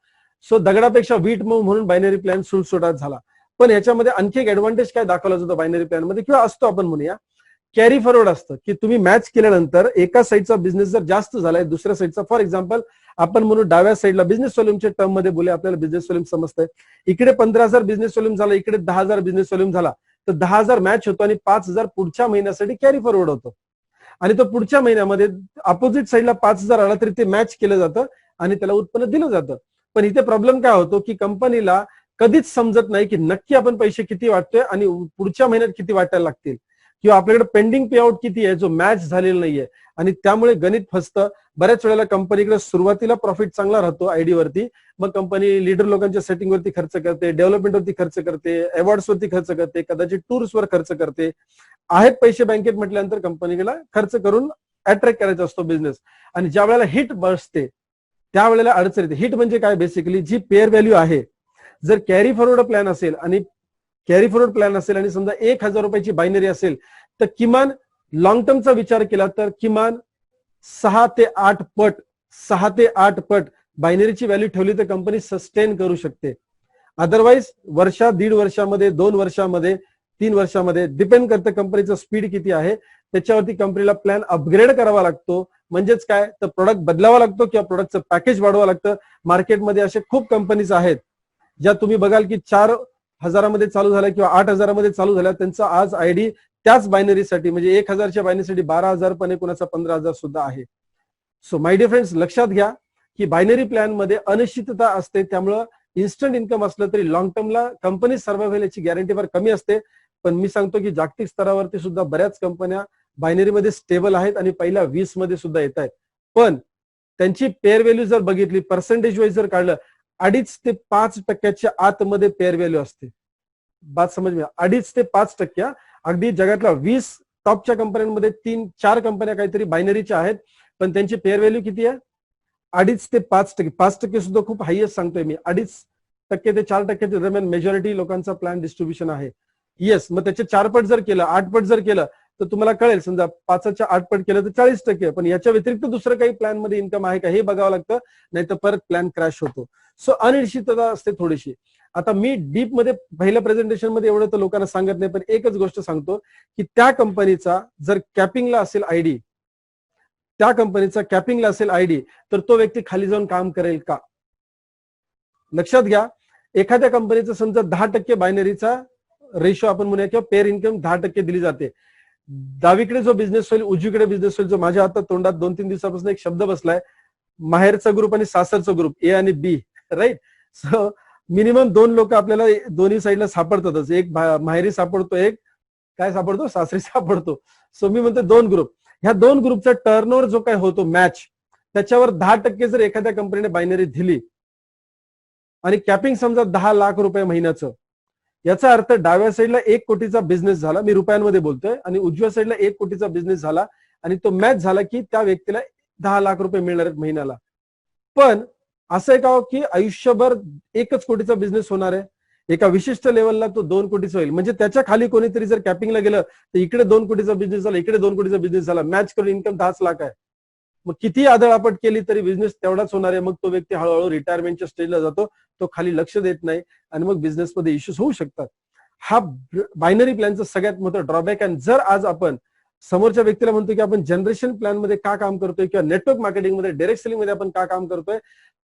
सो दगडापेक्षा वीट मऊ म्हणून बायनरी प्लॅन सुटसुटात झाला. पण याच्यामध्ये आणखी एक ऍडव्हान्टेज काय दाखवला जातो बायनरी प्लॅन मध्ये, किंवा असतो आपण म्हणूया, कॅरी फॉरवर्ड असतं, की तुम्ही मॅच केल्यानंतर एका साईडचा बिझनेस जर जास्त झालाय दुसऱ्या साईडचा, फॉर एक्झाम्पल आपण म्हणून डाव्या साईडला बिझनेस व्हॉल्यूमच्या टर्म मध्ये बोले, आपल्याला बिझनेस व्हॉल्यूम समजतंय, इकडे 15,000 बिझनेस व्हॉल्यूम झाला, इकडे 10,000 बिझनेस व्हॉल्यूम झाला, तर 10,000 मॅच होतो आणि 5,000 पुढच्या महिन्यासाठी कॅरी फॉरवर्ड होतो. आणि तो पुढच्या महिन्यामध्ये अपोजिट साईडला 5,000 आला तरी ते मॅच केलं जातं आणि त्याला उत्पन्न दिलं जातं. पण इथे प्रॉब्लेम काय होतो की कंपनीला कधीच समजत नाही की नक्की आपण पैसे किती वाटतोय आणि पुढच्या महिन्यात किती वाटायला लागतील, किंवा आपल्याकडे पेंडिंग पे आउट किती आहे जो मॅच झालेला नाहीये, आणि त्यामुळे गणित फसतं. बऱ्याच वेळेला कंपनीकडे सुरुवातीला प्रॉफिट चांगला राहतो आयडी वरती, मग कंपनी लीडर लोकांच्या सेटिंग वरती खर्च करते, डेव्हलपमेंट वरती खर्च करते, अवॉर्ड्स वरती खर्च करते, कदाचित टूर्स वर खर्च करते. आहेत पैसे बँकेत म्हटल्यानंतर कंपनीला खर्च करून अट्रॅक्ट करायचा असतो बिझनेस, आणि ज्या वेळेला हिट बसते त्यावेळेला अडचण येते. हिट म्हणजे काय, बेसिकली जी पेअर व्हॅल्यू आहे, जर कॅरी फॉरवर्ड प्लॅन असेल आणि समजा 1000 रुपयाची बायनरी असेल, तर किमान लॉंग टर्मचा विचार केला तर किमान 6 ते 8 पट बायनरीची व्हॅल्यू ठेवली तर कंपनी सस्टेन करू शकते. अदरवाईज वर्षात, 1.5 वर्षामध्ये, 2 वर्षामध्ये, 3 वर्षामध्ये, डिपेंड करतं कंपनीचं स्पीड किती आहे त्याच्यावरती कंपनीला प्लॅन अपग्रेड करावा लागतो. म्हणजेच काय, तर प्रोडक्ट बदलावा लागतो किंवा प्रोडक्टचं पॅकेज वाढवावं लागतं. मार्केटमध्ये असे खूप कंपनीज आहेत ज्या तुम्ही बघाल की 4,000 मध्ये चालू झाल्या किंवा 8,000 मध्ये चालू झाल्या, त्यांचा आज आयडी त्याच बायनरीसाठी म्हणजे 1,000च्या बायनरीसाठी 12,000 पण आहे, कोणाचा 15,000 सुद्धा आहे. सो माय डिअर फ्रेंड्स, लक्षात घ्या की बायनरी प्लॅन मध्ये अनिश्चितता असते, त्यामुळं इन्स्टंट इन्कम असलं तरी लॉंग टर्मला कंपनी सर्व्हायव्हल याची गॅरंटी फार कमी असते. पण मी सांगतो की जागतिक स्तरावरती सुद्धा बऱ्याच कंपन्या बायनरीमध्ये स्टेबल आहेत आणि पहिल्या 20 मध्ये सुद्धा येत आहेत. पण त्यांची पेअर व्हॅल्यू जर बघितली, पर्सेंटेज वाईज जर काढलं, 2.5 ते 5% आतमध्ये पेअर व्हॅल्यू असते. बात समज में, 2.5 ते 5%. अगदी जगातल्या 20 टॉपच्या कंपन्यांमध्ये 3-4 कंपन्या काहीतरी बायनरीच्या आहेत, पण त्यांची पेअर व्हॅल्यू किती आहे? 2.5 ते 5%. 5% सुद्धा खूप हायएस्ट सांगतोय मी. 2.5% ते 4% दरम्यान मेजॉरिटी लोकांचा प्लॅन डिस्ट्रीब्युशन आहे. येस, मग त्याचे 4 पट जर केलं, 8 पट जर केलं, तर तुम्हाला कळेल, समजा 5च्या 8 पट केलं तर 40%. पण याच्या व्यतिरिक्त दुसरं काही प्लॅन मध्ये इन्कम आहे का हे बघावं लागतं, नाही तर परत प्लॅन क्रॅश होतो. सो अनिश्चितता असते थोडीशी. आता मी डीप मध्ये पहिल्या प्रेझेंटेशन मध्ये एवढं तर लोकांना सांगत नाही, पण एकच गोष्ट सांगतो की त्या कंपनीचा जर कॅपिंगला असेल आयडी, तर तो व्यक्ती खाली जाऊन काम करेल का? लक्षात घ्या, एखाद्या कंपनीचा समजा 10% बायनरीचा रेशो आपण म्हणूया किंवा पेअर इन्कम 10% दिली जाते. डावीकडे जो बिझनेस होईल, उजवीकडे बिझनेस होईल, जो माझ्या आता तोंडात 2-3 दिवसापासून एक शब्द बसलाय, माहेरचा ग्रुप आणि सासरचा ग्रुप, ए आणि बी, राईट. सो मिनिमम 2 लोक आपल्याला दोन्ही साईडला सापडतातच. एक माहेरी सापडतो, एक काय सापडतो, सासरी सापडतो. सो मी म्हणतो 2 ग्रुप, ह्या 2 ग्रुपचा टर्नओव्हर जो काय होतो मॅच, त्याच्यावर 10% जर एखाद्या कंपनीने बायनरी दिली आणि कॅपिंग समजा 10 लाख रुपये महिन्याचं, याचा अर्थ डाव्या साईडला 1 कोटीचा बिझनेस झाला, मी रुपयांमध्ये बोलतोय, आणि उजव्या साईडला 1 कोटीचा बिझनेस झाला आणि तो मॅच झाला की त्या व्यक्तीला 10 लाख रुपये मिळणार आहेत महिन्याला. पण असं आहे का की आयुष्यभर 1च कोटीचा बिझनेस होणार आहे? एका विशिष्ट लेवलला तो 2 कोटीचा होईल. म्हणजे त्याच्या खाली कोणीतरी जर कॅपिंगला गेलं तर इकडे 2 कोटीचा बिझनेस झाला, इकडे 2 कोटीचा बिझनेस झाला, मॅच करून इन्कम 10 लाख आहे. मग किती आदळआपट केली तरी बिझनेस तेवढाच होणार आहे. मग तो व्यक्ती हळूहळू रिटायरमेंटच्या स्टेजला जातो, तो खाली लक्ष देत नाही आणि मग बिझनेसमध्ये इश्यूज होऊ शकतात. हा बायनरी प्लॅनचा सगळ्यात मोठा ड्रॉबॅक. आणि जर आज आपण समोरच्या व्यक्तीला म्हणतो की आपण जनरेशन प्लॅन मध्ये का काम करतोय किंवा नेटवर्क मार्केटिंग मध्ये, डायरेक्ट सेलिंग मध्ये आपण का काम करतोय,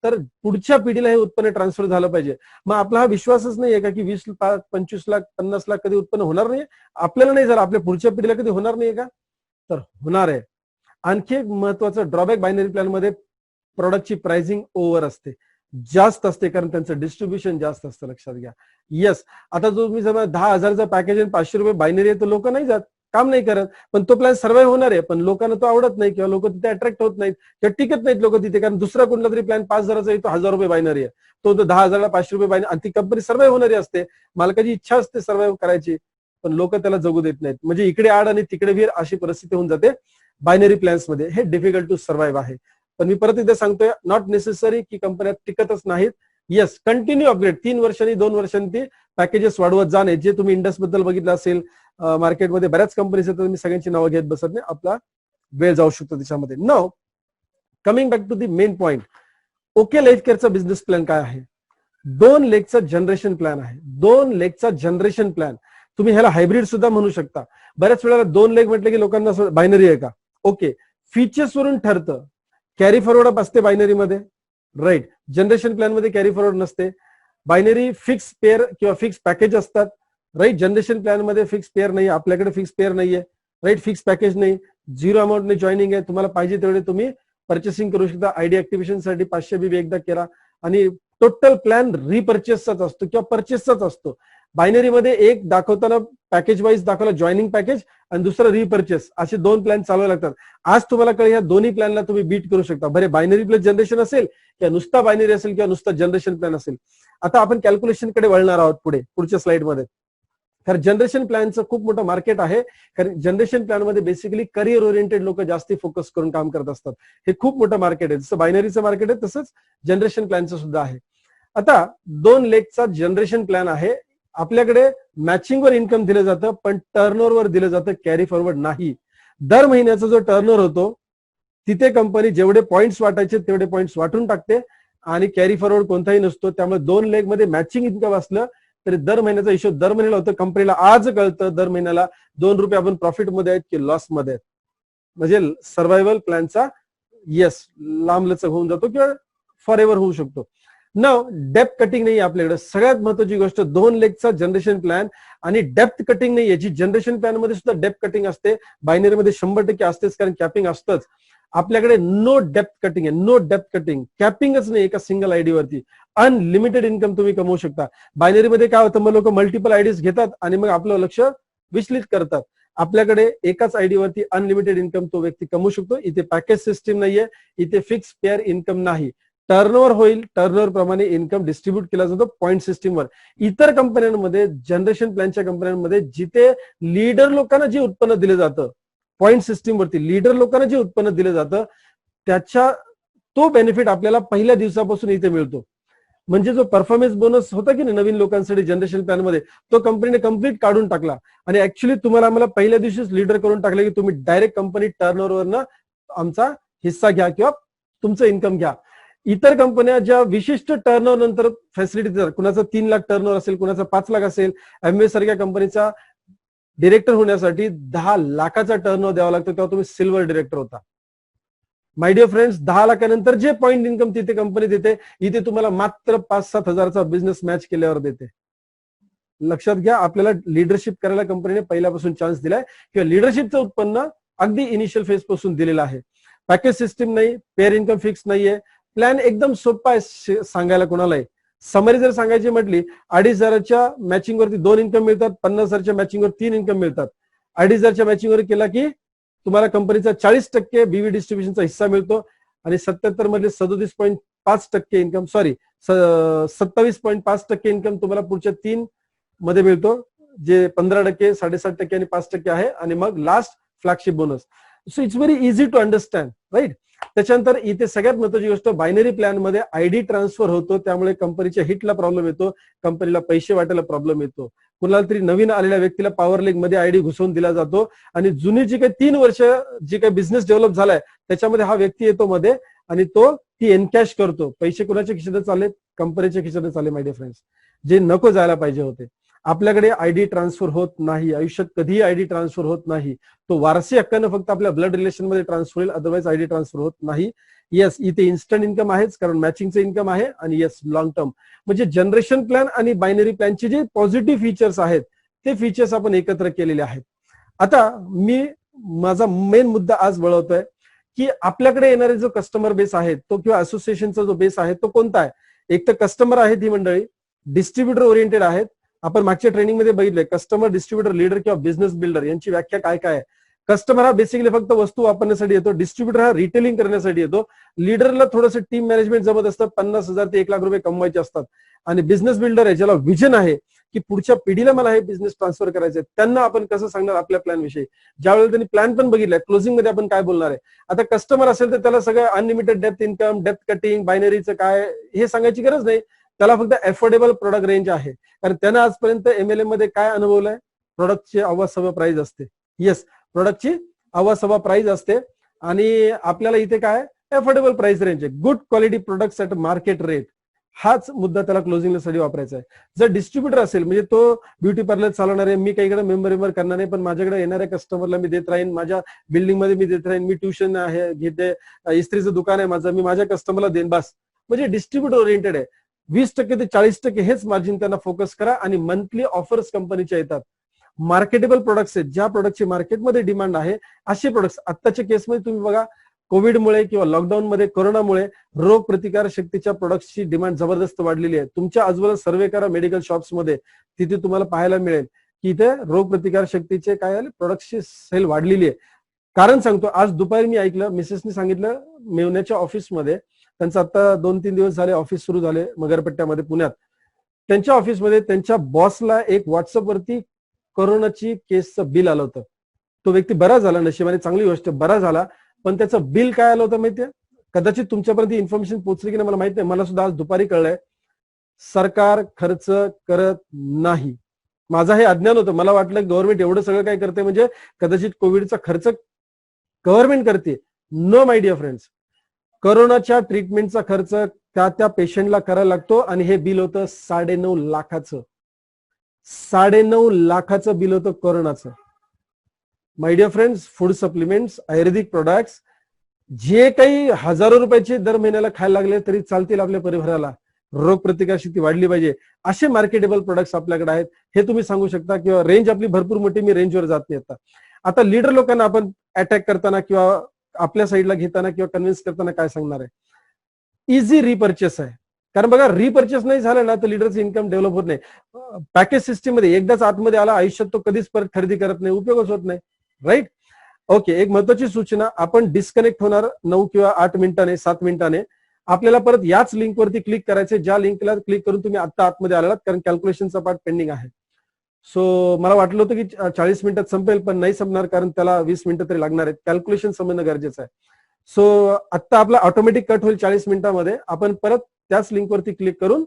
तर पुढच्या पिढीला हे उत्पन्न ट्रान्सफर झालं पाहिजे. मग आपला हा विश्वासच नाहीये का की 20 लाख, 25 लाख, 50 लाख कधी उत्पन्न होणार नाही आपल्याला, नाही झालं आपल्या पुढच्या पिढीला कधी होणार नाहीये का? तर होणार आहे. आणखी एक महत्वाचं ड्रॉबॅक बायनरी प्लॅन मध्ये, प्रॉडक्टची प्राइसिंग ओव्हर असते, जास्त असते, कारण त्यांचं डिस्ट्रीब्युशन जास्त असतं. लक्षात घ्या. येस, आता जो मी समजा 10,000चा पॅकेज आणि 500 रुपये बायनरी आहे, तर लोक नाही जात, काम नाही करत. पण तो प्लॅन सर्व्हाइव्ह होणार आहे, पण लोकांना तो आवडत नाही किंवा लोक तिथे अट्रॅक्ट होत नाहीत किंवा टिकत नाहीत लोक तिथे, कारण दुसरा कुठला तरी प्लॅन 5,000चा येतो, 1,000 रुपये बायनरी आहे, तो 10,000ला 500 रुपये बायनरी, आणि ती कंपनी सर्व्हाइव्ह होणारी असते, मालकाची इच्छा असते सर्व्हाइव्ह करायची, पण लोक त्याला जगू देत नाहीत. म्हणजे इकडे आड आणि तिकडे वीर अशी परिस्थिती होऊन जाते बायनरी प्लॅन्स मध्ये. हे डिफिकल्ट टू सर्व्हाइव्ह आहे. पण मी परत एकदा सांगतोय, नॉट नेसेसरी की कंपन्या टिकतच नाहीत. येस, कंटिन्यू अपग्रेड, 3 वर्षांनी 2 वर्षांनी ती पॅकेजेस वाढवत जाणे. जे तुम्ही इंडस बद्दल बघितलं असेल, मार्केटमध्ये बऱ्याच कंपनीज आहेत, मी सगळ्यांची नावं घेत बसत नाही, आपला वेळ जाऊ शकतो त्याच्यामध्ये. Now coming back to the main point, okay life केअरचा बिझनेस प्लॅन काय आहे? 2 लेगचा जनरेशन प्लॅन आहे. 2 लेगचा जनरेशन प्लॅन, तुम्ही ह्याला हायब्रिड सुद्धा म्हणू शकता. बऱ्याच वेळेला 2 लेग म्हटलं की लोकांना बायनरी आहे का? ओके, फीचर्स वरून ठरतं. कॅरी फॉरवर्ड असते बायनरीमध्ये, राईट. जनरेशन प्लॅन मध्ये कॅरी फॉरवर्ड नसते. बायनरी फिक्स पेअर किंवा फिक्स पॅकेज असतात, राईट. जनरेशन प्लॅन मध्ये फिक्स पेअर नाही, आपल्याकडे फिक्स पेअर नाहीये, राईट. फिक्स पॅकेज नाही, 0 अमाऊंटने जॉईनिंग आहे, तुम्हाला पाहिजे तेवढे तुम्ही पर्चेसिंग करू शकता. आयडी ऍक्टिव्हेशन साठी 500 बीबी एकदा केला आणि टोटल प्लॅन रिपर्चेसचाच असतो किंवा परचेसचाच असतो. बायनरीमध्ये एक दाखवताना पॅकेज वाईज दाखवला जॉईनिंग पॅकेज आणि दुसरं रिपर्चेस, असे 2 प्लॅन चालवावे लागतात. आज तुम्हाला कळेल या दोन्ही प्लॅनला तुम्ही बीट करू शकता. बरे बायनरी प्लस जनरेशन असेल किंवा नुसता बायनरी असेल किंवा नुसता जनरेशन प्लॅन असेल. आता आपण कॅल्क्युलेशन कडे वळणार आहोत पुढच्या स्लाइडमध्ये. कारण जनरेशन प्लॅनचं खूप मोठं मार्केट आहे, कारण जनरेशन प्लॅन मध्ये बेसिकली करिअर ओरिएंटेड लोक जास्ती फोकस करून काम करत असतात. हे खूप मोठं मार्केट आहे. जसं बायनरीचं मार्केट आहे तसंच जनरेशन प्लॅनचं सुद्धा आहे. आता 2 लेगचा जनरेशन प्लॅन आहे. आपल्याकडे मॅचिंगवर इन्कम दिलं जातं, पण टर्नओव्हरवर दिलं जातं, कॅरी फॉरवर्ड नाही. दर महिन्याचा जो टर्नओव्हर होतो तिथे कंपनी जेवढे पॉईंट्स वाटायचे तेवढे पॉईंट्स वाटून टाकते आणि कॅरी फॉरवर्ड कोणताही नसतो. त्यामुळे 2 लेग मध्ये मॅचिंग इन्कम असलं तरी दर महिन्याचा हिशोब दर महिन्याला होतं. कंपनीला आज कळतं दर महिन्याला 2 रुपये आपण प्रॉफिट मध्ये आहेत की लॉस मध्ये आहेत. म्हणजे सर्व्हायव्हल प्लॅनचा येस लांबलचक होऊन जातो किंवा फॉर एव्हर होऊ शकतो. नाव डेप्थ कटिंग नाही आपल्याकडे. सगळ्यात महत्वाची गोष्ट 2 लेगचा जनरेशन प्लॅन आणि डेप्थ कटिंग नाही. याची जनरेशन प्लॅन मध्ये सुद्धा डेप्थ कटिंग असते, बायनरी मध्ये 100% असतेच, कारण कॅपिंग असतंच. आपल्याकडे नो डेप्थ कटिंग आहे, नो डेप्थ कटिंग, कॅपिंगच नाही एका सिंगल आयडी वरती. अनलिमिटेड इन्कम तुम्ही कमवू शकता. बायनरीमध्ये काय होतं, मग लोक मल्टिपल आयडीज घेतात आणि मग आपलं लक्ष विचलित करतात. आपल्याकडे एकाच आयडी वरती अनलिमिटेड इन्कम तो व्यक्ती कमवू शकतो. इथे पॅकेज सिस्टीम नाहीये, इथे फिक्स पेअर इन्कम नाही. टर्नओव्हर होईल, टर्नओव्हर प्रमाणे इन्कम डिस्ट्रीब्यूट केला जातो पॉईंट सिस्टीमवर. इतर कंपन्यांमध्ये, जनरेशन प्लॅनच्या कंपन्यांमध्ये, जिथे लीडर लोकांना जे उत्पन्न दिलं जातं पॉईंट सिस्टीमवरती, लीडर लोकांना जे उत्पन्न दिलं जातं त्याच्या तो बेनिफिट आपल्याला पहिल्या दिवसापासून इथे मिळतो. म्हणजे जो परफॉर्मन्स बोनस होता की नाही नवीन लोकांसाठी जनरेशन प्लॅन मध्ये, तो कंपनीने कम्प्लीट काढून टाकला आणि ऍक्च्युली तुम्हाला आम्हाला पहिल्या दिवशीच लीडर करून टाकलं की तुम्ही डायरेक्ट कंपनी टर्नओव्हरवरनं आमचा हिस्सा घ्या किंवा तुमचं इन्कम घ्या. इतर कंपन्या ज्या विशिष्ट टर्नओव्हर नंतर फॅसिलिटी देतात, कुणाचा 3 लाख टर्नओव्हर असेल, कुणाचा 5 लाख असेल, एमवे सारख्या कंपनीचा डिरेक्टर होण्यासाठी 10 लाखाचा टर्नओव्हर द्यावा लागतो, तेव्हा तुम्ही सिल्वर डिरेक्टर होता. माय डिअर फ्रेंड्स, 10 लाखानंतर जे पॉईंट इन्कम तिथे कंपनी देते, इथे तुम्हाला मात्र 5-7 हजारचा बिझनेस मॅच केल्यावर देते. लक्षात घ्या, आपल्याला लिडरशिप करायला कंपनीने पहिल्यापासून चान्स दिलाय किंवा लिडरशिपचं उत्पन्न अगदी इनिशियल फेज पासून दिलेलं आहे. पॅकेज सिस्टीम नाही, पेअर इन्कम फिक्स नाहीये. प्लॅन एकदम सोपा आहे सांगायला कोणालाही. समरी जर सांगायची म्हटली, 2,500च्या मॅचिंग वरती 2 इन्कम मिळतात, 50,000च्या मॅचिंग वर 3 इन्कम मिळतात. 2,500च्या मॅचिंगवर केला की तुम्हाला कंपनीचा 40% बीव्ही डिस्ट्रीब्युशनचा हिस्सा मिळतो आणि 77 मधले 37.5% इन्कम 27.5% इन्कम तुम्हाला पुढच्या 3 मध्ये मिळतो, जे 15%, 7.5% आणि 5% आहे, आणि मग last flagship bonus. So it's very easy to understand, right. त्याच्यानंतर इथे सगळ्यात महत्त्वाची गोष्ट, बायनरी प्लॅन मध्ये आयडी ट्रान्सफर होतो, त्यामुळे कंपनीच्या हिटला प्रॉब्लेम येतो, कंपनीला पैसे वाटायला प्रॉब्लेम येतो. कुणाला तरी नवीन आलेल्या व्यक्तीला पॉवर लिंक मध्ये आयडी घुसवून दिला जातो आणि जुनी जी काही 3 वर्ष जी काही बिझनेस डेव्हलप झालाय त्याच्यामध्ये हा व्यक्ती येतो मध्ये आणि तो ती एनकॅश करतो. पैसे कुणाच्या खिशात चालले? कंपनीच्या खिशात चालले माय डिअर फ्रेंड्स, जे नको जायला पाहिजे होते. आपल्याकडे आयडी ट्रान्सफर होत नाही, आयुष्यात कधीही आयडी ट्रान्सफर होत नाही. तो वारसी हक्कानं फक्त आपल्या ब्लड रिलेशन मध्ये ट्रान्सफर होईल, अदरवाईज आयडी ट्रान्सफर होत नाही. येस, इथे इन्स्टंट इन्कम आहेच, कारण मॅचिंगचं इन्कम आहे, आणि येस लॉंग टर्म. म्हणजे जनरेशन प्लॅन आणि बायनरी प्लॅनचे जे पॉझिटिव्ह फीचर्स आहेत ते फीचर्स आपण एकत्र केलेले आहेत. आता मी माझा मेन मुद्दा आज वळवतोय की आपल्याकडे येणारे जो कस्टमर बेस आहे तो, किंवा असोसिएशनचा जो बेस आहे तो कोणता आहे. एक तर कस्टमर आहेत ही मंडळी, डिस्ट्रीब्युटर ओरिएंटेड आहेत. आपण मागच्या ट्रेनिंगमध्ये बघितलंय कस्टमर, डिस्ट्रीब्युटर, लीडर किंवा बिझनेस बिल्डर यांची व्याख्या काय काय आहे. कस्टमर हा बेसिकली फक्त वस्तू वापरण्यासाठी येतो, डिस्ट्रीब्युटर हा रिटेलिंग करण्यासाठी येतो, लीडरला थोडंसं टीम मॅनेजमेंट जमत असतं, 50,000 ते 1 लाख रुपये कमवायचे असतात, आणि बिझनेस बिल्डर आहे ज्याला विजन आहे की पुढच्या पिढीला मला हे बिझनेस ट्रान्सफर करायचे, त्यांना आपण कसं सांगणार आपल्या प्लॅन विषयी. ज्यावेळेला त्यांनी प्लॅन पण बघितलाय, क्लोजिंग मध्ये आपण काय बोलणार आहे. आता कस्टमर असेल तर त्याला सगळं unlimited depth income, depth cutting, बायनरीचं काय हे सांगायची गरज नाही. त्याला फक्त अफोर्डेबल प्रोडक्ट रेंज आहे, कारण त्यानं आजपर्यंत एमएलए मध्ये काय अनुभवलंय, प्रोडक्टची अव्वासव्वा प्राइस असते. येस, प्रोडक्टची अव्वासव्वा प्राइस असते, आणि आपल्याला इथे काय अफोर्डेबल प्राइस रेंज आहे, good quality products at market rate. हाच मुद्दा त्याला क्लोजिंगसाठी वापरायचा आहे. जर डिस्ट्रीब्युटर असेल, म्हणजे तो ब्युटी पार्लर चालवणार आहे, मी काहीकडे मेंबर करणार नाही, पण माझ्याकडे येणाऱ्या कस्टमरला मी देत राहीन, माझ्या बिल्डिंग मध्ये मी देत राहीन, मी ट्युशन आहे घेते, इस्त्रीचं दुकान आहे माझं, मी माझ्या कस्टमरला देईन, बस. म्हणजे डिस्ट्रीब्युटर ओरिएंटेड आहे. 20% ते 40% हेच मार्जिन त्यांना फोकस करा, आणि मंथली ऑफर्स कंपनीच्या येतात. मार्केटेबल प्रोडक्ट्स आहेत, ज्या प्रोडक्टची मार्केटमध्ये डिमांड आहे असे प्रोडक्ट्स. आत्ताच्या केसमध्ये तुम्ही बघा, कोविडमुळे किंवा लॉकडाऊनमध्ये, कोरोनामुळे रोग प्रतिकार शक्तीच्या प्रोडक्ट्सची डिमांड जबरदस्त वाढलेली आहे. तुमच्या आजूबाजूला सर्वे करा मेडिकल शॉप्समध्ये, तिथे तुम्हाला पाहायला मिळेल की इथे रोग प्रतिकार शक्तीचे काय आले प्रोडक्टची सेल वाढलेली आहे. कारण सांगतो, आज दुपारी मी ऐकलं, मिसेसनी सांगितलं, मेवण्याच्या ऑफिसमध्ये, त्यांचं आता 2-3 दिवस झाले ऑफिस सुरू झाले मगरपट्ट्यामध्ये पुण्यात, त्यांच्या ऑफिसमध्ये त्यांच्या बॉसला एक व्हॉट्सअपवरती कोरोनाची केसचं बिल आलं होतं. तो व्यक्ती बरा झाला, नशिबाने, चांगली गोष्ट, बरा झाला, पण त्याचं बिल काय आलं होतं माहितीये? कदाचित तुमच्यापर्यंत इन्फॉर्मेशन पोहोचली की नाही मला माहित नाही, मला सुद्धा आज दुपारी कळलंय. सरकार खर्च करत नाही. माझं हे अज्ञान होतं, मला वाटलं गव्हर्नमेंट एवढं सगळं काय करते, म्हणजे कदाचित कोविडचा खर्च गव्हर्नमेंट करते. नो माय डिअर फ्रेंड्स, कोरोनाच्या ट्रीटमेंटचा खर्च त्या पेशंटला करायला लागतो, आणि हे बिल होतं 9.5 लाखाचं. 9.5 लाखाचं बिल होतं कोरोनाचं. My dear friends, food supplements, आयुर्वेदिक प्रोडक्ट्स, जे काही हजारो रुपयाचे दर महिन्याला खायला लागले तरी चालतील आपल्या परिवाराला, रोग प्रतिकार शक्ती वाढली पाहिजे, असे मार्केटेबल प्रोडक्ट्स आपल्याकडे आहेत. हे तुम्ही सांगू शकता, किंवा रेंज आपली भरपूर मोठी, मी रेंजवर जात नाही आता. आता लीडर लोकांना आपण अटॅक करताना किंवा आपल्या साईडला घेताना किंवा कन्व्हिन्स करताना काय सांगणार आहे? इझी रिपर्चेस आहे. कारण बघा, रिपर्चेस नाही झालं ना तर लीडरचं इन्कम डेव्हलप होत नाही. पॅकेज सिस्टीम मध्ये एकदाच आतमध्ये आला, आयुष्यात तो कधीच परत खरेदी करत नाही, उपयोगच होत नाही, राईट. ओके, एक महत्वाची सूचना, आपण डिस्कनेक्ट होणार 9 किंवा 8 मिनिटाने, 7 मिनिटाने. आपल्याला परत याच लिंकवरती क्लिक करायचे, ज्या लिंकला क्लिक करून तुम्ही आता आतमध्ये आलात, कारण कॅल्क्युलेशनचा पार्ट पेंडिंग आहे. सो मला वाटलं होतं की 40 मिनिटात संपेल, पण नाही संपणार, कारण त्याला 20 मिनिटं तरी लागणार आहेत. कॅल्क्युलेशन समजणं गरजेचं आहे. सो आता आपला ऑटोमॅटिक कट होईल 40 मिनिटांमध्ये. आपण परत त्याच लिंकवरती क्लिक करून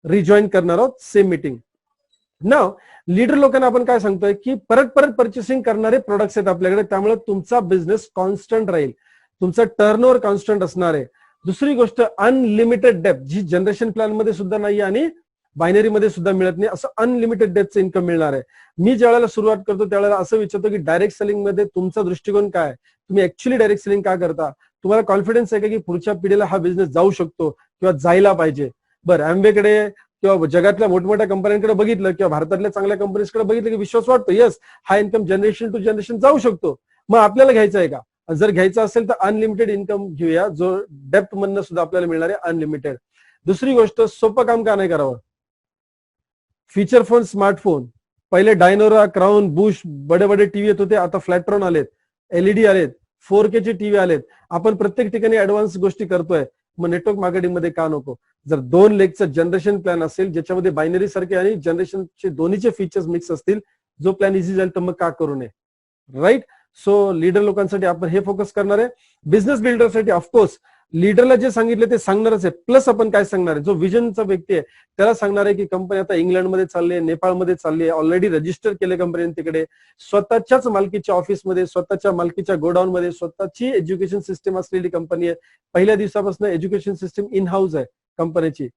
रिजॉईन करणार आहोत सेम मीटिंग. नाव लीडर लोकांना आपण काय सांगतोय की परत परत पर्चेसिंग करणारे प्रोडक्ट्स आहेत आपल्याकडे, त्यामुळे तुमचा बिझनेस कॉन्स्टंट राहील, तुमचा टर्नओव्हर कॉन्स्टंट असणार आहे. दुसरी गोष्ट, अनलिमिटेड डेप्थ, जी जनरेशन प्लॅन मध्ये सुद्धा नाही आणि बायनरी मध्ये सुद्धा मिळत नाही, असं अनलिमिटेड डेप्थचं इन्कम मिळणार आहे. मी ज्या वेळेला सुरुवात करतो त्यावेळेला असं विचारतो की डायरेक्ट सेलिंग मध्ये तुमचा दृष्टिकोन काय आहे, तुम्ही ऍक्च्युअली डायरेक्ट सेलिंग का करता, तुम्हाला कॉन्फिडन्स आहे का की पुढच्या पिढीला हा बिझनेस जाऊ शकतो किंवा जायला पाहिजे. बरं, अँबेकडे किंवा जगातल्या मोठमोठ्या कंपन्यांकडे बघितलं किंवा भारतातल्या चांगल्या कंपनीजकडे बघितलं की विश्वास वाटतो, येस हा इन्कम जनरेशन टू जनरेशन जाऊ शकतो. मग आपल्याला घ्यायचा आहे का? जर घ्यायचा असेल तर अनलिमिटेड इन्कम घेऊया, जो डेप्थ मधनं सुद्धा आपल्याला मिळणार आहे अनलिमिटेड. दुसरी गोष्ट, सोपं काम का नाही करावं? फीचर फोन, स्मार्टफोन, पहिले डायनोरा, क्राउन, बुश बडे बडे टीव्ही येत होते, आता फ्लॅट्रॉन आलेत, एलईडी आलेत, 4K चे टीव्ही आलेत. आपण प्रत्येक ठिकाणी ऍडव्हान्स गोष्टी करतोय. मग नेटवर्क मार्केटिंग मध्ये का नको? जर 2 लेगचा जनरेशन प्लॅन असेल ज्याच्यामध्ये बायनरी सारखे आणि जनरेशनचे दोन्हीचे फीचर्स मिक्स असतील, जो प्लॅन इझी जाईल तर मग का करू नये, राईट? सो लीडर लोकांसाठी आपण हे फोकस करणार आहे. बिझनेस बिल्डरसाठी ऑफकोर्स लीडरला जे सांगितले ते सांगणारच आहे. प्लस आपण काय सांगणार आहे, जो विजनचा व्यक्ती आहे त्याला सांगणार आहे की कंपनी आता इंग्लंडमध्ये चालली आहे, नेपाळमध्ये चालली आहे, ऑलरेडी रजिस्टर केले कंपनीने तिकडे, स्वतःच्याच मालकीच्या ऑफिसमध्ये, स्वतःच्या मालकीच्या गोडाऊन मध्ये स्वतःची एज्युकेशन सिस्टम असलेली कंपनी आहे. पहिल्या दिवसापासून एज्युकेशन सिस्टम इन हाऊस आहे कंपनीची,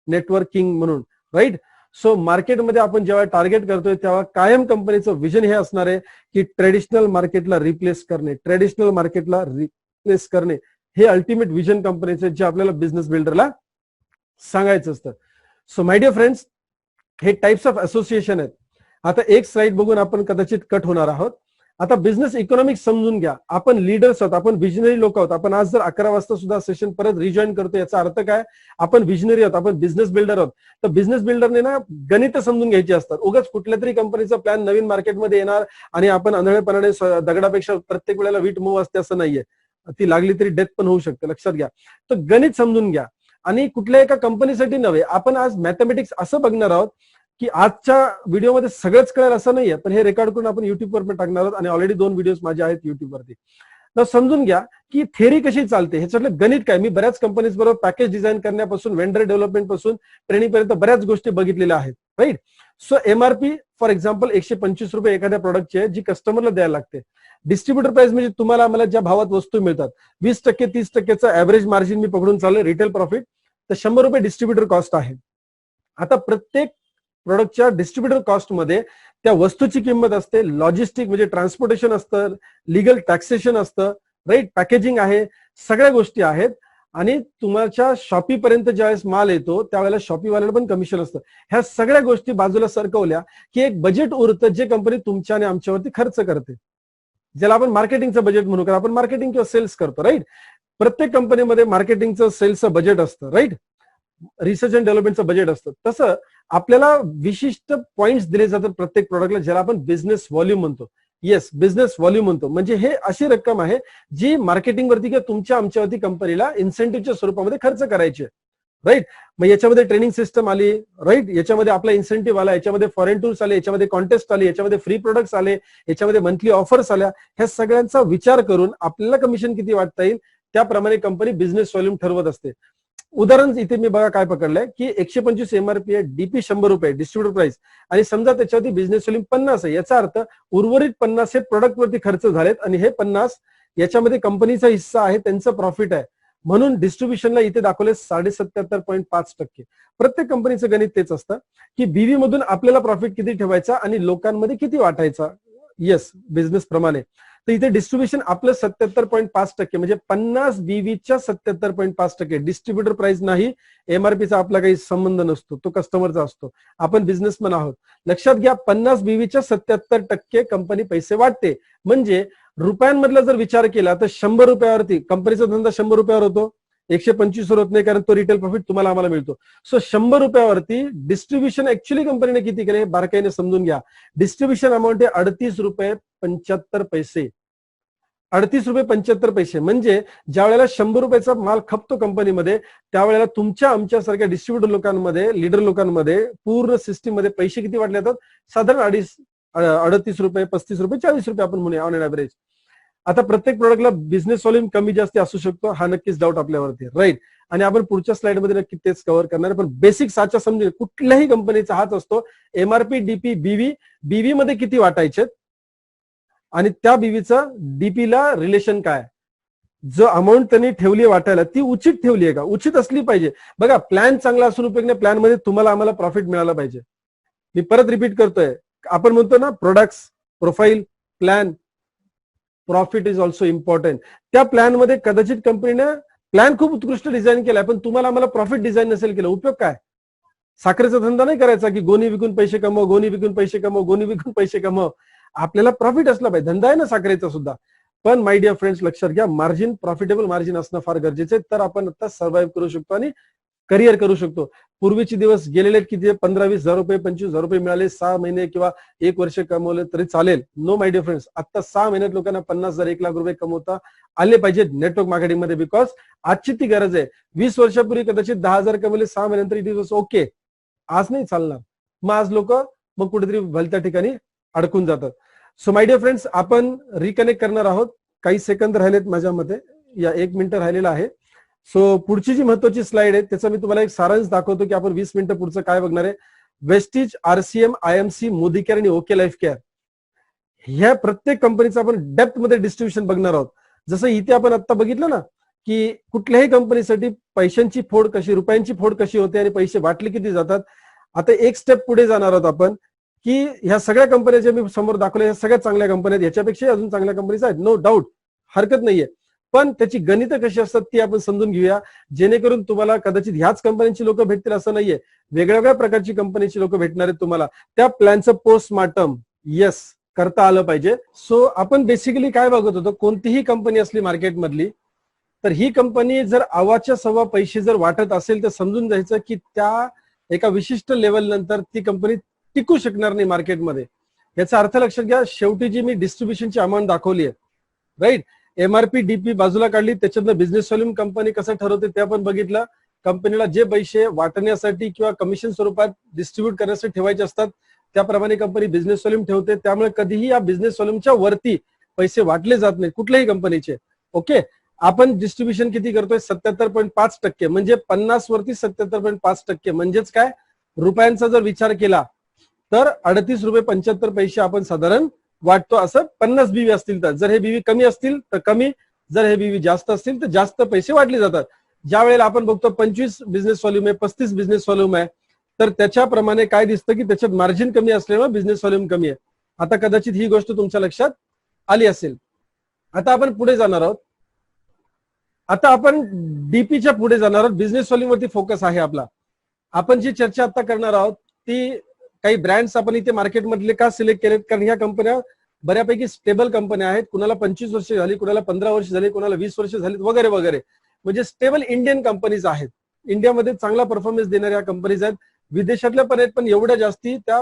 नेटवर्किंग म्हणून, राईट? सो मार्केटमध्ये आपण जेव्हा टार्गेट करतोय तेव्हा कायम कंपनीचं विजन हे असणार आहे की ट्रेडिशनल मार्केटला रिप्लेस करणे, ट्रेडिशनल मार्केटला रिप्लेस करणे हे अल्टिमेट विजन कंपनीचे, जे आपल्याला बिझनेस बिल्डरला सांगायचं असतं. सो माय डिअर फ्रेंड्स, हे टाइप्स ऑफ असोसिएशन आहेत. आता एक स्लाइड बघून आपण कदाचित कट होणार आहोत. आता बिझनेस इकॉनॉमिक्स समजून घ्या. आपण लीडर्स आहोत, आपण विजनरी लोक आहोत. आपण आज जर 11 वाजता सुद्धा सेशन परत रिजॉईन करतो, याचा अर्थ काय? आपण विजनरी आहोत, आपण बिझनेस बिल्डर आहोत. तर बिझनेस बिल्डरने ना गणित समजून घ्यायची असतात. उगाच कुठल्या तरी कंपनीचा प्लॅन नवीन मार्केटमध्ये येणार आणि आपण आंधळेपणाने दगडापेक्षा प्रत्येक वेळेला वीट मऊ असते असं नाहीये. ती लागली तरी डेथ पण होऊ शकते, लक्षात घ्या. तर गणित समजून घ्या. आणि कुठल्या एका कंपनीसाठी नव्हे, आपण आज मॅथमॅटिक्स असं बघणार आहोत की आजच्या व्हिडिओमध्ये सगळंच कळेल असं नाहीये, पण हे रेकॉर्ड करून आपण युट्यूबवर पण टाकणार आहोत आणि ऑलरेडी 2 व्हिडिओज माझे आहेत युट्यूबवरती. तर समजून घ्या की थेअरी कशी चालते, ह्याच्यातलं गणित काय. मी बऱ्याच कंपनीज बरोबर पॅकेज डिझाईन करण्यापासून वेंडर डेव्हलपमेंट पासून ट्रेनिंग पर्यंत बऱ्याच गोष्टी बघितलेल्या आहेत, right? So MRP for example 125 रुपये एखाद्या प्रोडक्टची आहे, जी कस्टमरला द्यायला लागते. डिस्ट्रीब्युटर प्राइस म्हणजे तुम्हाला आम्हाला ज्या भावात वस्तू मिळतात, 20% 30%चा ऍव्हरेज मार्जिन मी पकडून चाललोय, रिटेल प्रॉफिट. तर 100 रुपये डिस्ट्रीब्युटर कॉस्ट आहे. आता प्रत्येक प्रोडक्टच्या डिस्ट्रीब्युटर कॉस्टमध्ये त्या वस्तूची किंमत असते, लॉजिस्टिक म्हणजे ट्रान्सपोर्टेशन असतं, लिगल टॅक्सेशन असतं, राईट? पॅकेजिंग आहे, सगळ्या गोष्टी आहेत. आणि तुमच्या शॉपीपर्यंत ज्यावेळेस माल येतो त्यावेळेला शॉपीवाल्याला पण कमिशन असतं. ह्या सगळ्या गोष्टी बाजूला सरकवल्या की एक बजेट उरतं, जे कंपनी तुमच्या आणि आमच्यावरती खर्च करते, ज्याला आपण मार्केटिंगचं बजेट म्हणू. कारण आपण मार्केटिंग किंवा सेल्स करतो, राईट? प्रत्येक कंपनीमध्ये मार्केटिंगचं, सेल्सचं बजेट असतं, राईट? रिसर्च अँड डेव्हलपमेंटचं बजेट असतं. तसं आपल्याला विशिष्ट पॉइंट्स दिले जातात प्रत्येक प्रोडक्टला, ज्याला आपण बिझनेस व्हॉल्यूम म्हणतो. येस, बिझनेस व्हॉल्यूम म्हणतो. म्हणजे हे अशी रक्कम आहे जी मार्केटिंगवरती किंवा तुमच्या आमच्यावरती कंपनीला इन्सेंटिव्हच्या स्वरूपामध्ये खर्च करायची, राईट? मग याच्यामध्ये ट्रेनिंग सिस्टम आली, राईट? याच्यामध्ये आपला इन्सेंटिव्ह आला, याच्यामध्ये फॉरेन टूर्स आले, याच्यामध्ये कॉन्टेस्ट आले, याच्यामध्ये फ्री प्रोडक्ट्स आले, याच्यामध्ये मंथली ऑफर्स आल्या. ह्या सगळ्यांचा विचार करून आपल्याला कमिशन किती वाटता येईल त्याप्रमाणे कंपनी बिझनेस व्हॉल्यूम ठरवत असते. उदाहरण इथे मी बघा काय पकडलंय की 125 एमआरपी आहे, डीपी 100 रुपये डिस्ट्रीब्युटर प्राइस, आणि समजा त्याच्यावरती बिझनेस व्हॉल्यूम 50 आहे. याचा अर्थ उर्वरित 50 हे प्रोडक्ट वरती खर्च झालेत आणि हे 50 याच्यामध्ये कंपनीचा हिस्सा आहे, त्यांचं प्रॉफिट आहे. म्हणून डिस्ट्रीब्युशनला इथे दाखवले 77.5%. प्रत्येक कंपनीचं गणित तेच असतं की बीव्ही मधून आपल्याला प्रॉफिट किती ठेवायचा आणि लोकांमध्ये किती वाटायचा. येस, बिझनेस प्रमाणे. तर इथे डिस्ट्रीब्युशन आपलं 77.5%, म्हणजे 50 बीव्हीच्या 77.5%. डिस्ट्रीब्युटर प्राइस नाही, एमआरपीचा आपला काही संबंध नसतो, तो कस्टमरचा असतो. आपण बिझनेसमॅन आहोत. लक्षात घ्या, 50 बीव्हीच्या 77% कंपनी पैसे वाटते. म्हणजे रुपयांमधला जर विचार केला तर 100 रुपयावरती कंपनीचा धंदा 100 रुपयावर होतो, 125 वर होत नाही, कारण तो रिटेल प्रॉफिट तुम्हाला आम्हाला मिळतो. सो 100 रुपयावरती डिस्ट्रीब्युशन ऍक्च्युअली कंपनीने किती केले बारकाईने समजून घ्या. डिस्ट्रीब्युशन अमाऊंट आहे 38 रुपये 75 पैसे. 38 रुपये 75 पैसे. म्हणजे ज्या वेळेला 100 रुपयाचा माल खपतो कंपनीमध्ये, त्यावेळेला तुमच्या आमच्यासारख्या डिस्ट्रीब्युटर लोकांमध्ये, लीडर लोकांमध्ये, पूर्ण सिस्टीम मध्ये पैसे किती वाटले जातात? साधारण 38 रुपये 35 रुपये 40 रुपये आपण म्हणूया ऑन एन ऍव्हरेज. आता प्रत्येक प्रोडक्टला बिझनेस व्हॉल्यूम कमी जास्त असू शकतो, हा नक्कीच डाऊट आपल्यावरती, राईट? आणि आपण पुढच्या स्लाइडमध्ये नक्की तेच कव्हर करणार. पण बेसिक साचा समजून, कुठल्याही कंपनीचा हाच असतो, एमआरपी, डीपी, बीव्ही. बीव्ही मध्ये किती वाटायचे आणि त्या बीव्हीचा डीपीला रिलेशन काय, जो अमाऊंट त्यांनी ठेवली वाटायला ती उचित ठेवली आहे का? उचित असली पाहिजे. बघा, प्लॅन चांगला असून उपयोग नाही, प्लॅन मध्ये तुम्हाला आम्हाला प्रॉफिट मिळाला पाहिजे. मी परत रिपीट करतोय, आपण म्हणतो ना products, profile, plan, profit is also important. त्या प्लॅन मध्ये कदाचित कंपनीने प्लॅन खूप उत्कृष्ट डिझाईन केलाय, पण तुम्हाला आम्हाला प्रॉफिट डिझाईन नसेल केलं, उपयोग काय? साखरेचा धंदा नाही करायचा की गोणी विकून पैसे कमव, गोणी विकून पैसे कमव, गोणी विकून पैसे कमव. आपल्याला प्रॉफिट असला पाहिजे. धंदा आहे ना साखरेचा सुद्धा. पण माय डिअर फ्रेंड्स, लक्षात घ्या, मार्जिन, प्रॉफिटेबल मार्जिन असणं फार गरजेचं आहे, तर आपण आता सर्व्हाइव्ह करू शकतो आणि करिअर करू शकतो. पूर्वीचे दिवस गेलेले किती 15-20 हजार रुपये 25,000 रुपये मिळाले 6 महिने किंवा 1 वर्ष कमवले तरी चालेल. नो माय डिअर फ्रेंड्स, आता 6 महिन्यात लोकांना 50,000 1 लाख रुपये कमवता आले पाहिजे नेटवर्क मार्केटिंग मध्ये, बिकॉज आजची ती गरज आहे. 20 वर्षापूर्वी कदाचित 10,000 कमवले 6 महिन्यानंतर इट इज ओके, आज नाही चालणार. मग आज लोक मग कुठेतरी भलत्या ठिकाणी अडकून जातात. सो माय डिअर फ्रेंड्स, आपण रिकनेक्ट करणार आहोत. काही सेकंद राहिलेत माझ्या मते, या 1 मिनिट राहिलेला आहे. सो पुढची जी महत्वाची स्लाइड आहे त्याचा मी तुम्हाला एक सारांश दाखवतो की आपण 20 मिनिटं पुढचं काय बघणार आहे. Vestige, RCM, IMC, Modi care आणि ओके लाईफ केअर ह्या प्रत्येक कंपनीचं आपण डेप्थ मध्ये डिस्ट्रीब्युशन बघणार आहोत. जसं इथे आपण आता बघितलं ना की कुठल्याही कंपनीसाठी पैशांची फोड कशी, रुपयांची फोड कशी होते आणि पैसे वाटले किती जातात. आता एक स्टेप पुढे जाणार आहोत आपण की ह्या सगळ्या कंपन्या ज्या मी समोर दाखवल्या ह्या सगळ्यात चांगल्या कंपन्या आहेत, याच्यापेक्षा अजून चांगल्या कंपनीज आहेत, नो डाऊट, हरकत नाहीये. पण त्याची गणितं कशी असतात ती आपण समजून घेऊया, जेणेकरून तुम्हाला कदाचित ह्याच कंपनीची लोक भेटतील असं नाहीये, वेगळ्या वेगळ्या प्रकारची कंपनीची लोक भेटणार आहेत तुम्हाला. त्या प्लॅनचं पोस्टमार्टम येस करता आलं पाहिजे. सो आपण बेसिकली काय बघत होतो, कोणतीही कंपनी असली मार्केटमधली तर ही कंपनी जर आवाच्या सव्वा पैसे जर वाटत असेल तर समजून जायचं की त्या एका विशिष्ट लेवल नंतर ती कंपनी टिकू शकणार नाही मार्केटमध्ये. याचा अर्थ लक्षात घ्या. शेवटी जी मी डिस्ट्रीब्युशनची अमाऊंट दाखवली आहे, राईट, एमआरपी डीपी बाजूला काढली, त्याच्यातनं बिझनेस व्हॉल्यूम कंपनी कसं ठरवते ते आपण बघितलं. कंपनीला जे पैसे वाटण्यासाठी किंवा कमिशन स्वरूपात डिस्ट्रीब्यूट करण्यासाठी ठेवायचे असतात त्याप्रमाणे कंपनी बिझनेस व्हॉल्यूम ठेवते. त्यामुळे कधीही या बिझनेस व्हॉल्यूमच्या वरती पैसे वाटले जात नाहीत कुठल्याही कंपनीचे. ओके, आपण डिस्ट्रीब्युशन किती करतोय 77.5%, म्हणजे 50 वरती 77.5%, म्हणजेच काय, रुपयांचा जर विचार केला तर 38 रुपये 75 पैसे आपण साधारण वाटतो. असं 50 बीवी असतील तर, जर हे बीवी कमी असतील तर कमी, जर हे बीवी जास्त असतील तर जास्त पैसे वाटले जातात. ज्या वेळेला आपण बघतो 25 बिझनेस व्हॉल्यूम आहे, 35 बिझनेस व्हॉल्यूम आहे, तर त्याच्याप्रमाणे काय दिसतं की त्याच्यात मार्जिन कमी असल्यामुळे बिझनेस व्हॉल्यूम कमी आहे. आता कदाचित ही गोष्ट तुमच्या लक्षात आली असेल. आता आपण पुढे जाणार आहोत. आता आपण डीपीच्या पुढे जाणार आहोत. बिझनेस व्हॉल्यूम वरती फोकस आहे आपला. आपण जी चर्चा आता करणार आहोत ती काही ब्रँड्स आपण इथे मार्केटमधले का सिलेक्ट केलेत, कारण ह्या कंपन्या बऱ्यापैकी स्टेबल कंपन्या आहेत. कुणाला 25 वर्ष झाली, कुणाला 15 वर्ष झाली, कुणाला 20 वर्ष झाली वगैरे वगैरे, म्हणजे स्टेबल इंडियन कंपनीज आहेत. इंडियामध्ये चांगला परफॉर्मन्स देणाऱ्या कंपनीज आहेत. विदेशातल्या पण आहेत, पण एवढ्या जास्ती त्या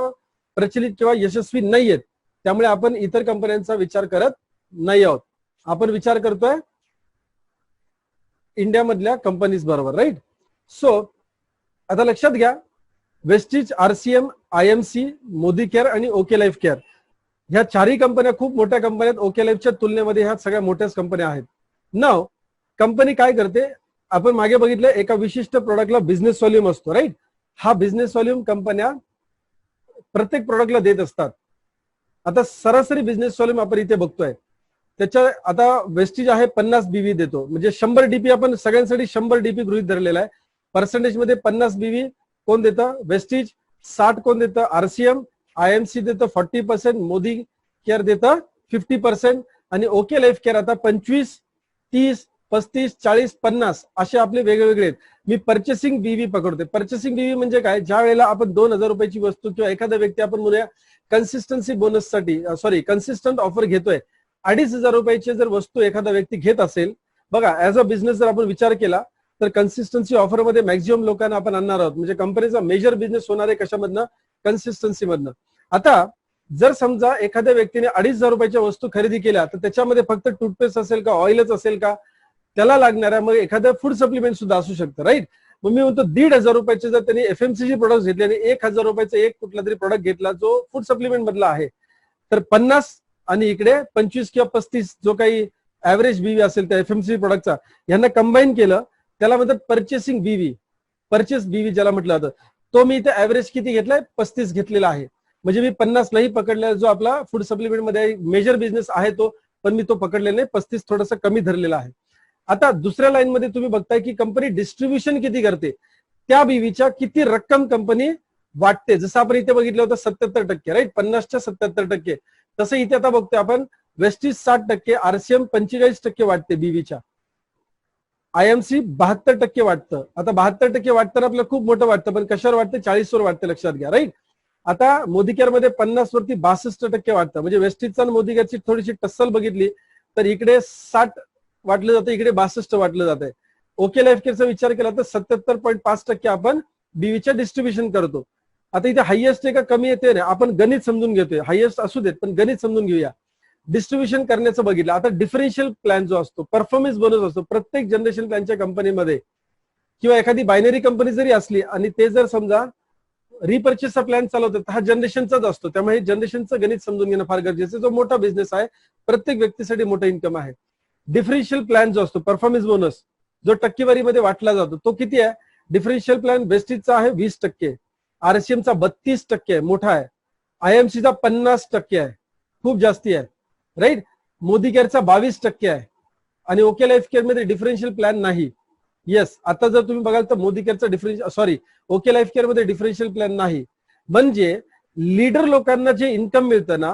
प्रचलित किंवा यशस्वी नाही आहेत. त्यामुळे आपण इतर कंपन्यांचा विचार करत नाही आहोत. आपण विचार करतोय इंडियामधल्या कंपनीज बरोबर, राईट. सो आता लक्षात घ्या, Vestige, RCM, IMC, Modi care आणि ओके लाईफ केअर ह्या चारही कंपन्या खूप मोठ्या कंपन्या आहेत. ओके लाईफच्या तुलनेमध्ये ह्या सगळ्या मोठ्याच कंपन्या आहेत. नाव कंपनी काय करते, आपण मागे बघितलं एका विशिष्ट प्रोडक्टला बिझनेस व्हॉल्यूम असतो, राईट. हा बिझनेस व्हॉल्यूम कंपन्या प्रत्येक प्रोडक्टला देत असतात. आता सरासरी बिझनेस व्हॉल्यूम आपण इथे बघतोय त्याच्या, आता वेस्टिज आहे 50 बीवी देतो, म्हणजे 100 डीपी आपण सगळ्यांसाठी 100 डीपी गृहीत धरलेला आहे. पर्सेंटेज मध्ये 50 बीवी कोण देतं, वेस्टिज. 60 कोण देतं, आरसीएम. आयएमसी देतं 40%, मोदी केअर देतं 50%, आणि ओके लाईफ केअर आता 25, 30, 35, 40, 50 असे आपले वेगवेगळे आहेत. मी पर्चेसिंग बीवी पकडतोय. पर्चेसिंग बीवी म्हणजे काय, ज्या वेळेला आपण 2,000 रुपयाची वस्तू किंवा एखादा व्यक्ती आपण म्हणूया कन्सिस्टन्सी बोनससाठी कन्सिस्टंट ऑफर घेतोय, 2,500 रुपयाची जर वस्तू एखादा व्यक्ती घेत असेल, बघा ऍज अ बिझनेस जर आपण विचार केला तर कन्सिस्टन्सी ऑफर मध्ये मॅक्झिमम लोकांना आपण आणणार आहोत. म्हणजे कंपनीचा मेजर बिझनेस होणार आहे कशामधनं, कन्सिस्टन्सी मधनं. आता जर समजा एखाद्या व्यक्तीने 2,500 रुपयाच्या वस्तू खरेदी केल्या तर त्याच्यामध्ये फक्त टूथपेस्ट असेल का, ऑइलच असेल का, त्याला लागणाऱ्या मग एखादं फूड सप्लिमेंट सुद्धा असू शकतं, राईट. मग मी म्हणतो 1,500 रुपयाचे जर त्यांनी एफएमसीजी प्रोडक्ट घेतले आणि 1,000 रुपयाचा एक कुठला तरी प्रोडक्ट घेतला जो फूड सप्लिमेंट मधला आहे, तर 50 आणि इकडे 25 किंवा 35 जो काही ऍव्हरेज बीवी असेल त्या एफएमसीजी प्रोडक्टचा, यांना कंबाईन केलं त्याला म्हणतात पर्चेसिंग बीवी, परचेस बीवी ज्याला म्हटलं जातं. तो मी इथे ऍव्हरेज किती घेतलाय, 35 घेतलेला आहे. म्हणजे मी 50 नाही पकडला, जो आपला फूड सप्लिमेंट मध्ये मेजर बिझनेस आहे तो, पण मी तो पकडलेला नाही, 35 थोडासा कमी धरलेला आहे. आता दुसऱ्या लाईन मध्ये तुम्ही बघताय की कंपनी डिस्ट्रीब्युशन किती करते, त्या बीवीच्या किती रक्कम कंपनी वाटते. जसं आपण इथे बघितलं होतं 77%, राईट, 50च्या 77%. तसं इथे आता बघतोय आपण वेस्टिज 60%, आरसीएम 45% वाटते बीवीच्या, आयएमसी 72% वाटतं. आता 72% वाटतं आपल्याला खूप मोठं वाटतं, पण कशावर वाटतं, 40 वर वाटतं, लक्षात घ्या, राईट. आता मोदी केअर मध्ये 50 वरती 62% वाटतं. म्हणजे वेस्टिजचा आणि मोदी केअरची थोडीशी टस्सल बघितली तर इकडे 60 वाटलं जातं, इकडे 62 वाटलं जात आहे. ओके लाईफ केअरचा विचार केला तर 77.5% आपण बीवीच्या डिस्ट्रीब्युशन करतो. आता इथे हायएस्ट आहे का कमी येते ना, आपण गणित समजून घेतोय. हायएस्ट असू देत पण गणित समजून घेऊया. डिस्ट्रीब्युशन करण्याचं बघितलं. आता डिफरन्शियल प्लॅन जो असतो, परफॉर्मन्स बोनस असतो प्रत्येक जनरेशन प्लॅनच्या कंपनीमध्ये, किंवा एखादी बायनरी कंपनी जरी असली आणि ते जर समजा रिपर्चेसचा प्लॅन चालवतात, हा जनरेशनचाच असतो. त्यामुळे जनरेशनचं गणित समजून घेणं फार गरजेचं आहे. जो मोठा बिझनेस आहे, प्रत्येक व्यक्तीसाठी मोठा इन्कम आहे. डिफरन्शियल प्लॅन जो असतो, परफॉर्मन्स बोनस जो टक्केवारीमध्ये वाटला जातो, तो किती आहे? डिफरन्शियल प्लॅन वेस्टीजचा आहे 20%, आरसीएमचा 32% आहे, मोठा आहे. आयएमसीचा 50% आहे, खूप जास्ती आहे. राईट. मोदी केअरचा 22% आहे. आणि ओके लाईफ केअर मध्ये डिफरन्शियल प्लॅन नाही. येस, आता जर तुम्ही बघाल तर मोदी केअरचा ओके लाईफ केअर मध्ये डिफरन्शियल प्लॅन नाही. म्हणजे लीडर लोकांना जे इन्कम मिळतं ना,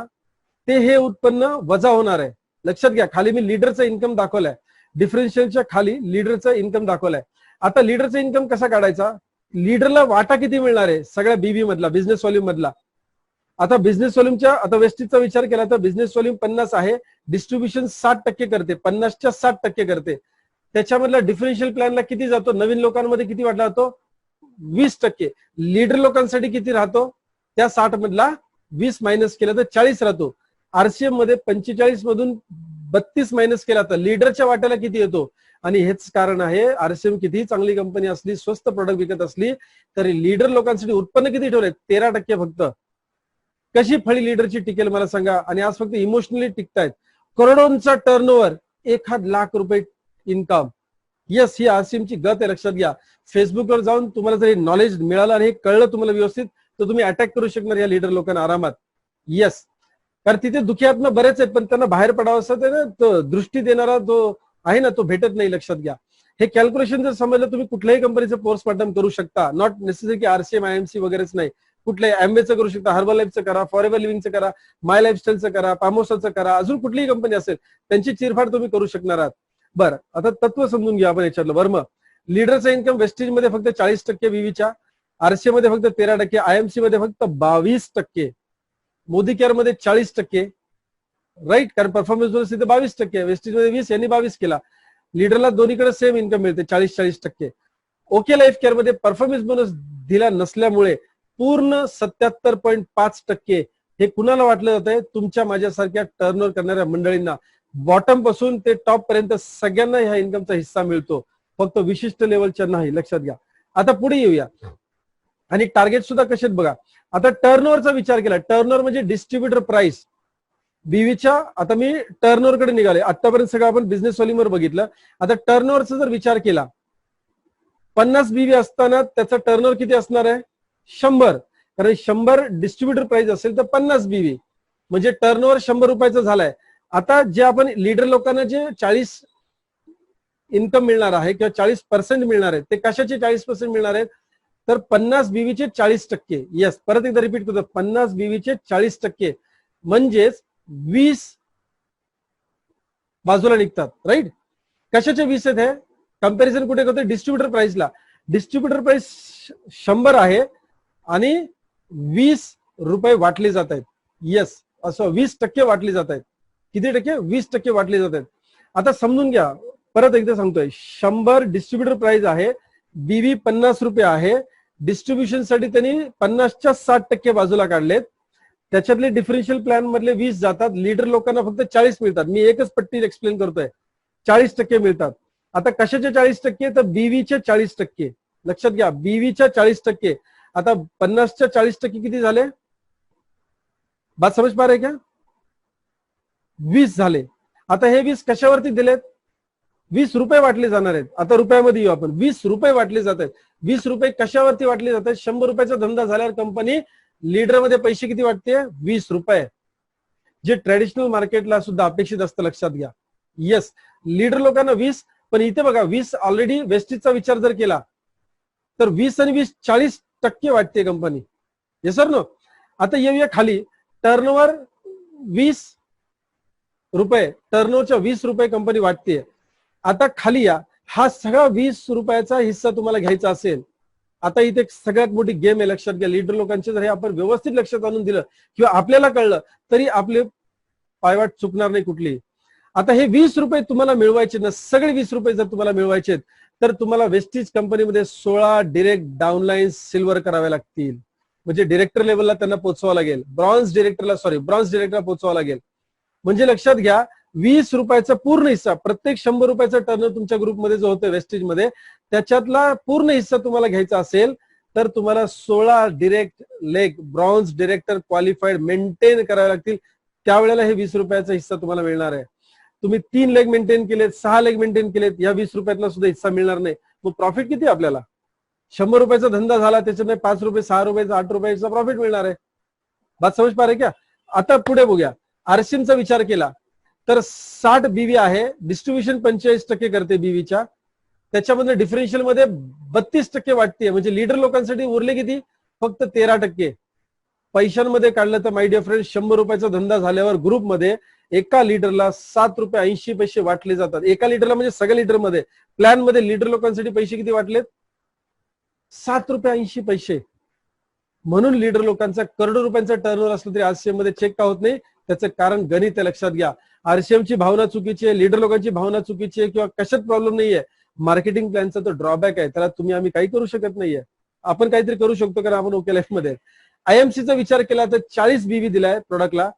ते हे उत्पन्न वजा होणार आहे. लक्षात घ्या, खाली मी लीडरचा इन्कम दाखवलाय, डिफरन्शियलच्या खाली लीडरचा इन्कम दाखवलाय. आता लीडरचा इन्कम कसा काढायचा? लीडरला वाटा किती मिळणार आहे सगळ्या बीबी मधला, बिझनेस व्हॉल्यूम मधला. आता बिझनेस व्हॉल्यूमच्या, आता वेस्टीजचा विचार केला तर बिझनेस व्हॉल्यूम 50 आहे, डिस्ट्रीब्युशन 60% करते, 50च्या 60% करते. त्याच्यामधला डिफरन्शियल प्लॅनला किती जातो? नवीन लोकांमध्ये किती वाटला जातो? 20%. लीडर लोकांसाठी किती राहतो? त्या 60 मधला 20 मायनस केला तर 40 राहतो. आरसीएम मध्ये 45 मधून 32 मायनस केला तर लीडरच्या वाट्याला किती येतो? आणि हेच कारण आहे, आरसीएम कितीही चांगली कंपनी असली, स्वस्त प्रोडक्ट विकत असली तरी लीडर लोकांसाठी उत्पन्न किती ठेवलंय? 13% फक्त. कशी फळी लीडरची टिकेल मला सांगा? आणि आज फक्त इमोशनली टिकतायत. करोडोंचा टर्नओव्हर, 1,00,000 रुपये इन्कम. येस, ही आरसीएमची गत आहे, लक्षात घ्या. फेसबुकवर जाऊन तुम्हाला जर नॉलेज मिळालं आणि हे कळलं तुम्हाला व्यवस्थित, तर तुम्ही अटॅक करू शकणार या लीडर लोकांना आरामात. येस, कारण तिथे दुखी आत्मा बरेच आहेत, पण त्यांना बाहेर पडावं असं ते ना, तो दृष्टी देणारा जो आहे ना, तो भेटत नाही. लक्षात घ्या, हे कॅल्क्युलेशन जर समजलं, तुम्ही कुठल्याही कंपनीचं पोस्टमार्टम करू शकता. नॉट नेसेसरी की आरसीएम आयएमसी वगैरेच नाही, कुठल्याही एमवेचं करू शकता, हर्बल लाईफचं करा, फॉरेव्हर लिव्हिंगचं करा, माय लाईफस्टाईलचं करा, पामोसाचं करा, अजून कुठलीही कंपनी असेल त्यांची चिरफाड तुम्ही करू शकणार आहात. बरं, आता तत्व समजून घ्या आपण याच्यातलं. बरं, मग लीडरचा इन्कम वेस्टेज मध्ये फक्त 40% बीवीच्या, आरसीए मध्ये फक्त 13%, आयएमसी मध्ये फक्त 22%, मोदी केअर मध्ये 40%. राईट, कारण परफॉर्मन्स बोनस तिथे 22%, वेस्टेज मध्ये 20, यांनी 22 केला. लीडरला दोन्हीकडे सेम इन्कम मिळते 40-40%. ओके लाईफ केअर मध्ये परफॉर्मन्स बोनस दिला नसल्यामुळे पूर्ण 77.5% हे कुणाला वाटलं जात आहे? तुमच्या माझ्यासारख्या टर्नओव्हर करणाऱ्या मंडळींना. बॉटम पासून ते टॉप पर्यंत सगळ्यांना ह्या इन्कमचा हिस्सा मिळतो, फक्त विशिष्ट लेवलच्या नाही. लक्षात घ्या. आता पुढे येऊया, आणि टार्गेट सुद्धा कसे बघा. आता टर्नओव्हरचा विचार केला, टर्नओव्हर म्हणजे डिस्ट्रीब्युटर प्राइस बीवीच्या. आता मी टर्नओव्हर कडे निघाले. आतापर्यंत सगळं आपण बिझनेस व्हॉल्यूमवर बघितलं. आता टर्नओव्हरचा जर विचार केला, 50 बीवी असताना त्याचा टर्नओव्हर किती असणार आहे? 100. कारण 100 डिस्ट्रीब्युटर प्राइस असेल तर 50 बीवी म्हणजे टर्नओव्हर 100 रुपयाचा झालाय. आता जे आपण लीडर लोकांना जे 40 इन्कम मिळणार आहे किंवा 40% मिळणार आहे, ते कशाचे 40% मिळणार आहेत? तर 50 बीवीचे 40%. येस, परत एकदा रिपीट करतो, 50 बीवीचे 40%, म्हणजेच 20 बाजूला निघतात. राईट. कशाचे 20 आहेत? हे कंपॅरिझन कुठे करतोय? डिस्ट्रीब्युटर प्राइसला. डिस्ट्रीब्युटर प्राइस 100 आहे आणि 20 रुपये वाटले जात आहेत. येस, असं 20% वाटले जात आहेत. किती टक्के? 20% वाटले जात आहेत. आता समजून घ्या, परत एकदा सांगतोय, 100 डिस्ट्रीब्युटर प्राइस आहे, बीवी 50 रुपये आहे. डिस्ट्रीब्युशन साठी त्यांनी 50च्या 60% बाजूला काढलेत. त्याच्यातले डिफरन्शियल प्लॅन मधले 20 जातात. लीडर लोकांना फक्त 40 मिळतात. मी एकच पट्टी एक्सप्लेन करतोय, 40% मिळतात. आता कशाचे 40%? तर बीवीचे 40%. लक्षात घ्या, बीवीच्या 40%. आता 50च्या 40% किती झाले? बात समज पा रहे क्या? 20 झाले. आता हे 20 कशावरती दिलेत? 20 रुपये वाटले जाणार आहेत. आता रुपयामध्ये येऊ आपण. 20 रुपये वाटले जात आहेत. 20 रुपये कशावरती वाटले जात आहेत? 100 रुपयाचा धंदा झाल्यावर कंपनी लीडरमध्ये पैसे किती वाटते? 20 रुपये, जे ट्रॅडिशनल मार्केटला सुद्धा अपेक्षित असतं. लक्षात घ्या. येस, लीडर लोकांना 20, पण इथे बघा 20 ऑलरेडी वेस्टेजचा विचार जर केला तर 20 आणि 20 40% वाटते कंपनी. Yes sir no. आता येऊया खाली. टर्नओव्हर 20 रुपये, टर्नओव्हरच्या 20 रुपये कंपनी वाटते. आता खाली या, हा सगळा 20 रुपयाचा हिस्सा तुम्हाला घ्यायचा असेल. आता इथे सगळ्यात मोठी गेम आहे. लक्षात घ्या, लीडर लोकांचे जर हे आपण व्यवस्थित लक्षात आणून दिलं किंवा आपल्याला कळलं तरी आपले पायवाट चुकणार नाही कुठली. आता हे 20 रुपये तुम्हाला मिळवायचे ना, सगळे 20 रुपये जर तुम्हाला मिळवायचे तर तुम्हाला वेस्टीज कंपनीमध्ये 16 डिरेक्ट डाऊनलाईन सिल्वर करावे लागतील. म्हणजे डिरेक्टर लेवलला त्यांना पोहोचवावं लागेल, ब्रॉन्झ डिरेक्टरला पोहोचवावं लागेल. म्हणजे लक्षात घ्या, 20 रुपयाचा पूर्ण हिस्सा, प्रत्येक 100 रुपयाचा टर्न तुमच्या ग्रुपमध्ये जो होतो वेस्टेज मध्ये, त्याच्यातला पूर्ण हिस्सा तुम्हाला घ्यायचा असेल तर तुम्हाला 16 direct leg bronze director qualified maintain करावे लागतील. त्यावेळेला हे 20 रुपयाचा हिस्सा तुम्हाला मिळणार आहे. तुम्ही 3 लेग मेंटेन केलेत, 6 लेग मेंटेन केलेत, या 20 रुपयातला सुद्धा हिस्सा मिळणार नाही. मग प्रॉफिट किती आपल्याला? 100 रुपयाचा धंदा झाला, त्याच्यामध्ये 5 रुपये, 6 रुपयाचा, 8 रुपयाचा प्रॉफिट मिळणार आहे. बात समज पा रहे क्या? आता पुढे बघूया. आरसीएमचा विचार केला तर 60 बीवी आहे, डिस्ट्रीब्युशन 45% करते बीवीच्या, त्याच्यामध्ये डिफरन्शियल मध्ये 32% वाटते. म्हणजे लीडर लोकांसाठी उरले किती? फक्त 13%. पैशांमध्ये काढलं तर माय डिअर फ्रेंड, 100 रुपयाचा धंदा झाल्यावर ग्रुपमध्ये एका लीडरला 7 रुपये 80 पैसे वाटले जातात. एका लीडरला म्हणजे सगळ्या लीडरमध्ये. प्लॅन मध्ये लीडर लोकांसाठी पैसे किती वाटलेत? 7 रुपये 80 पैसे. म्हणून लीडर लोकांचा करोडो रुपयांचा टर्नओव्हर असलं तरी आरसीएम मध्ये चेक का होत नाही? त्याचं कारण गणित आहे, लक्षात घ्या. आरसीएमची भावना चुकीची आहे, लीडर लोकांची भावना चुकीची आहे, किंवा कशात प्रॉब्लेम नाहीये, मार्केटिंग प्लॅनचा तो ड्रॉबॅक आहे. त्याला आम्ही काही करू शकत नाहीये. आपण काहीतरी करू शकतो, कारण आपण ओके लाईफ मध्ये. आयएमसीचा विचार केला तर 40 बीवी दिलाय प्रोडक्टला,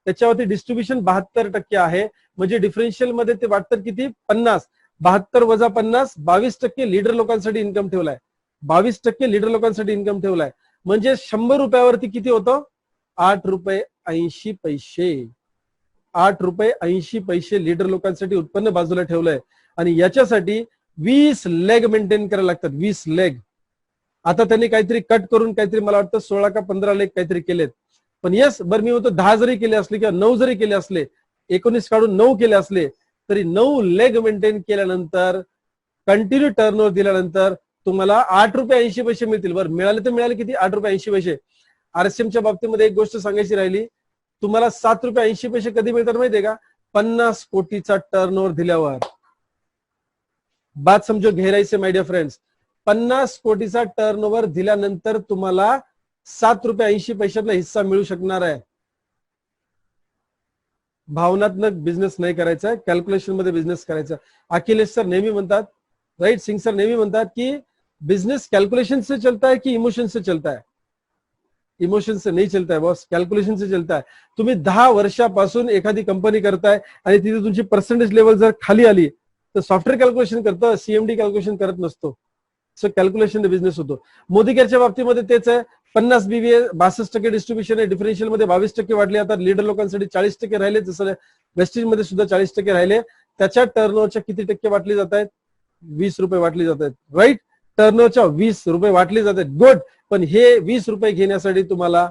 त्याच्यावरती डिस्ट्रीब्युशन 72% आहे. म्हणजे डिफरन्शियल मध्ये ते वाटतं किती? 50. 72 वजा 50, 22% लीडर लोकांसाठी इन्कम ठेवलाय. 22% लीडर लोकांसाठी इन्कम ठेवलाय. म्हणजे 100 रुपयावरती किती होतं? 8 रुपये 80 पैसे. 8 रुपये 80 पैसे लीडर लोकांसाठी उत्पन्न बाजूला ठेवलंय. आणि याच्यासाठी 20 लेग मेंटेन करायला लागतात. 20 लेग. आता त्यांनी काहीतरी कट करून काहीतरी मला वाटतं 16 का 15 लेग काहीतरी केलेत. पण येस, बरं मी म्हणतो 10 जरी केले असले किंवा 9 जरी केले असले, 19 काढून 9 केले असले तरी 9 लेग मेंटेन केल्यानंतर, कंटिन्यू टर्नओव्हर दिल्यानंतर तुम्हाला 8 रुपये 80 पैसे मिळतील. बरं मिळाले तर मिळाले किती? 8 रुपये 80 पैसे. आरसीएमच्या बाबतीमध्ये एक गोष्ट सांगायची राहिली, तुम्हाला 7 रुपये 80 पैसे कधी मिळतात माहितीये का? 50 कोटीचा टर्नओव्हर दिल्यावर. बात समजो गहराई से माय डियर फ्रेंड्स. 50 कोटीचा टर्नओव्हर दिल्यानंतर तुम्हाला 7 रुपये 80 पैशातला हिस्सा मिळू शकणार आहे. भावनात्मक बिझनेस नाही करायचा आहे, कॅल्क्युलेशन मध्ये बिझनेस करायचा. अखिलेश सर नेहमी म्हणतात, राइट, सिंग सर नेहमी म्हणतात की बिझनेस कैलकुलेशन से चलता है कि इमोशन से चलता है? इमोशन से नहीं चलता है बॉस, कैलकुलेशन से चलता है. तुम्ही 10 वर्षापासून एखादी कंपनी करताय आणि तिथे तुमची पर्सेंटेज लेवल जर खाली आली तर सॉफ्टवेअर कॅल्क्युलेशन करतं, सीएमडी कॅल्क्युलेशन करत नसतो. सो कॅल्क्युलेशन बिझनेस होतो. मोदी केअरच्या बाबतीमध्ये तेच आहे. 50 बीबीए, 62% डिस्ट्रीब्युशन आहे, डिफरन्शियल मध्ये 22% वाढले. आता लीडर लोकांसाठी 40% राहिले, जसं वेस्टेज मध्ये सुद्धा 40% राहिले. त्याच्या टर्नओव्हरच्या किती टक्के वाटली जात आहेत? 20 रुपये वाटली जात आहेत, राईट. टर्नओव्हरच्या 20 रुपये वाटली जात आहेत, गुड. पण हे 20 रुपये घेण्यासाठी तुम्हाला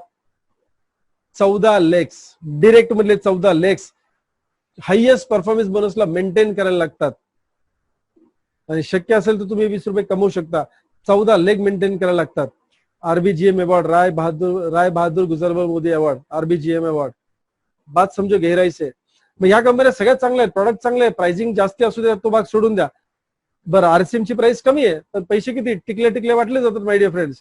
14 लेग्स, डिरेक्ट मधले 14 लेग्स हायएस्ट परफॉर्मन्स बोनसला मेंटेन करायला लागतात. आणि शक्य असेल तर तुम्ही 20 रुपये कमवू शकता. 14 लेग मेंटेन करायला लागतात. RBGM award, Rai Bahadur Gujarmal Modi award, RBGM award. बात समजो गहराई से. मग ह्या कंपन्या सगळ्यात चांगल्या आहेत, प्रॉडक्ट चांगले आहे, प्राइसिंग जास्ती असू द्या, तो भाग सोडून द्या. बरं आरसीएम ची प्राइस कमी आहे तर पैसे किती टिकले वाटले जातात माय डिअर फ्रेंड्स.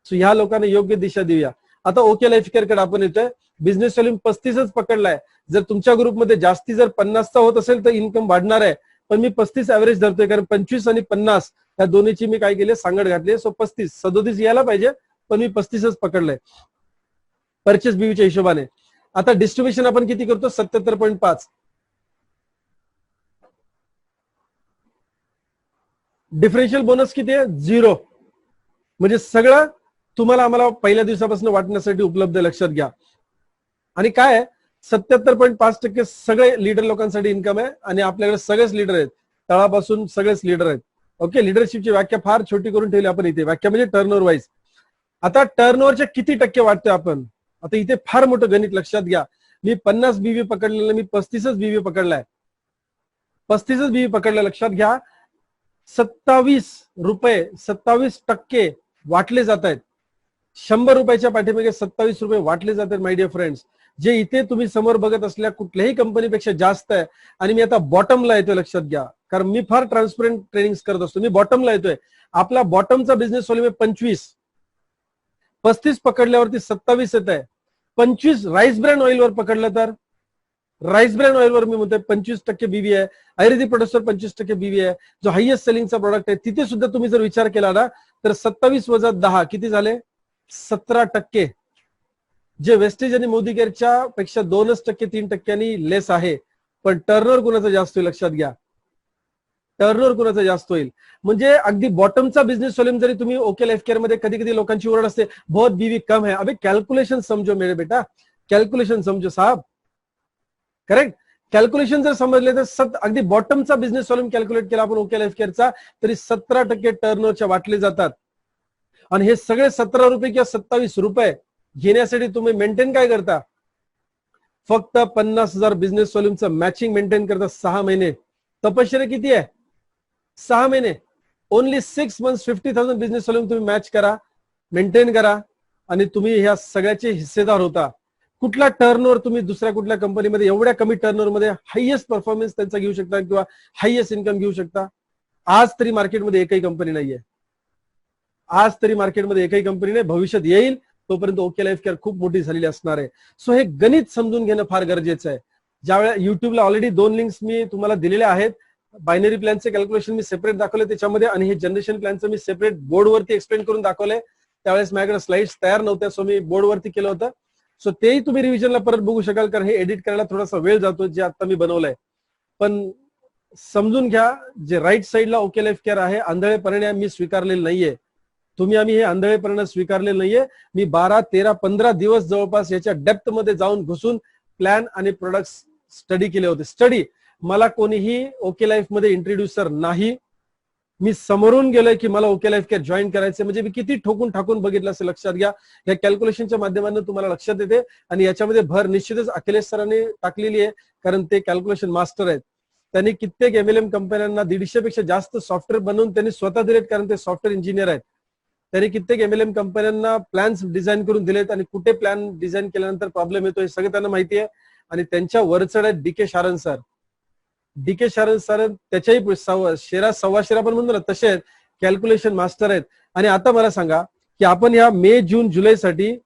सो ह्या लोकांना योग्य दिशा देऊया. आता ओके लाईफ केअर कडे आपण येतोय. बिझनेस व्हॉल्यूम 35च पकडलाय. जर तुमच्या ग्रुपमध्ये जास्ती जर 50चा होत असेल तर इन्कम वाढणार आहे. पण मी 35 ऍव्हरेज धरतोय, कारण 25 आणि 50 या दोन्हीची मी काय केली, सांगड घातली. सो 35, 37 यायला पाहिजे, पण मी 35च पकडलंय परचेस बीवीच्या हिशोबाने. आता डिस्ट्रीब्युशन आपण किती करतो? 77.5. डिफरन्शियल बोनस किती आहे? 0. म्हणजे सगळं तुम्हाला आम्हाला पहिल्या दिवसापासून वाटण्यासाठी उपलब्ध आहे, लक्षात घ्या. आणि काय आहे, 77.5% सगळे लीडर लोकांसाठी इन्कम आहे. आणि आपल्याकडे सगळेच लीडर आहेत, तळापासून सगळेच लीडर आहेत. ओके, लिडरशिपची व्याख्या फार छोटी करून ठेवली आपण इथे. व्याख्या म्हणजे टर्नओव्हर वाईज. आता टर्नओव्हरच्या किती टक्के वाटतोय आपण? आता इथे फार मोठं गणित, लक्षात घ्या. मी 50 बीवी पकडलेलं, मी 35च बीवी पकडलाय. 35च बीवी पकडलाय, लक्षात घ्या. 27 रुपये 27% वाटले जात आहेत. 100 रुपयाच्या पाठीमागे 27 रुपये वाटले जातात माय डिअर फ्रेंड्स. जे इथे तुम्ही समोर बघत असलेल्या कुठल्याही कंपनीपेक्षा जास्त आहे. आणि मी आता बॉटमला येतोय, लक्षात घ्या, कारण मी फार ट्रान्सपरंट ट्रेनिंग करत असतो. मी बॉटमला येतोय. आपला बॉटमचा बिझनेस व्हॉल्यूम 25. 35 पकडल्यावरती 27 येत आहे. 25 राईस ब्रँड ऑइलवर पकडलं तर राईस ब्रँड ऑइलवर मी म्हणतोय 25% बीबी आहे, आयुर्वेदिक प्रोडक्ट्सवर 25% बीबी आहे, जो हायएस्ट सेलिंगचा प्रोडक्ट आहे तिथे सुद्धा तुम्ही जर विचार केला ना तर 27 वजा 10 किती झाले, 17%. जे वेस्टेज आणि मोदी केअरच्या पेक्षा 2% 3%नी लेस आहे, पण टर्नओव्हर कुणाचा जास्त होईल लक्षात घ्या, टर्नओव्हर कुणाचा जास्त होईल. म्हणजे अगदी बॉटमचा बिझनेस व्हॉल्यूम जरी तुम्ही ओके लाईफ केअर मध्ये कधी कधी लोकांची ओरड असते बहुत बीवी कम है, अबे कैलकुलेशन समझो मेरे बेटा, कैलकुलेशन समझो साहब, करेक्ट. कॅल्क्युलेशन जर समजले तर अगदी बॉटमचा बिझनेस व्हॉल्यूम कॅल्क्युलेट केला आपण ओके लाईफ केअरचा तरी 17% टर्नओव्हरच्या वाटले जातात. आणि हे सगळे 17 रुपये किंवा 27 रुपये घेण्यासाठी तुम्ही मेंटेन काय करता, फक्त 50,000 बिझनेस व्हॉल्यूमचं मॅचिंग मेंटेन करता 6 महिने. तपश्चर्या किती आहे, 6 महिने. ओनली 6 मंथ्स 50,000 बिझनेस व्हॉल्यूम तुम्ही मॅच करा, मेंटेन करा आणि तुम्ही ह्या सगळ्याचे हिस्सेदार होता. कुठला टर्नओव्हर तुम्ही दुसऱ्या कुठल्या कंपनीमध्ये एवढ्या कमी टर्नओव्हर मध्ये हायएस्ट परफॉर्मन्स त्यांचा घेऊ शकता किंवा हायएस्ट इन्कम घेऊ शकता. आज तरी मार्केटमध्ये एकही कंपनी नाहीये, आज तरी मार्केटमध्ये एकही कंपनी नाही, भविष्यात येईल. तोपर्यंत ओके लाईफ केअर खूप मोठी झालेली असणार आहे. सो हे गणित समजून घेणं फार गरजेचं आहे. ज्यावेळेला युट्यूबला ऑलरेडी 2 लिंक्स मी तुम्हाला दिलेल्या आहेत. बायनरी प्लॅनचे कॅल्क्युलेशन मी सेपरेट दाखवले त्याच्यामध्ये आणि हे जनरेशन प्लॅनचं मी सेपरेट बोर्डवरती एक्सप्लेन करून दाखवलंय. त्यावेळेस माझ्याकडे स्लाइड्स तयार नव्हत्या, सो मी बोर्डवरती केलं होतं. सो तेही तुम्ही रिव्हिजनला परत बघू शकाल, कारण हे एडिट करायला थोडासा वेळ जातो जे आता मी बनवलंय. पण समजून घ्या, जे राईट साईडला ओके लाईफ केअर आहे आंधळेपणे मी स्वीकारलेलं नाहीये. आम्ही हे आंधळेपणे स्वीकारलेलं नाहीये. मी 12, 13, 15 दिवस जवळपास याच्या डेप्थ मध्ये जाऊन घुसून प्लॅन आणि प्रोडक्ट स्टडी केले होते. स्टडी मला कोणीही ओके लाईफ मध्ये इंट्रोड्युसर नाही. मी समोरून गेलोय की मला ओके लाईफ केअर जॉईन करायचं, म्हणजे मी किती ठोकून ठाकून बघितलं असेल लक्षात घ्या. या कॅल्क्युलेशनच्या माध्यमातून तुम्हाला लक्षात येते आणि याच्यामध्ये भर निश्चितच अखिलेश सरांनी टाकलेली आहे, कारण ते कॅल्क्युलेशन मास्टर आहेत. त्यांनी कित्येक MLM कंपन्यांना 150 पेक्षा जास्त सॉफ्टवेअर बनवून त्यांनी स्वतः दिलेत, कारण ते सॉफ्टवेअर इंजिनियर आहेत. त्यांनी कित्येक MLM कंपन्यांना प्लॅन्स डिझाईन करून दिलेत आणि कुठे प्लॅन डिझाईन केल्यानंतर प्रॉब्लेम येतो हे सगळं त्यांना माहिती आहे. आणि त्यांच्या वरचढ आहेत DK शारन सर. DK शारन सर त्याच्याही सव्वा शेरा पण म्हणतो ना तसे आहेत, कॅल्क्युलेशन मास्टर आहेत. आणि आता मला सांगा की आपण या मे जून जुलैसाठी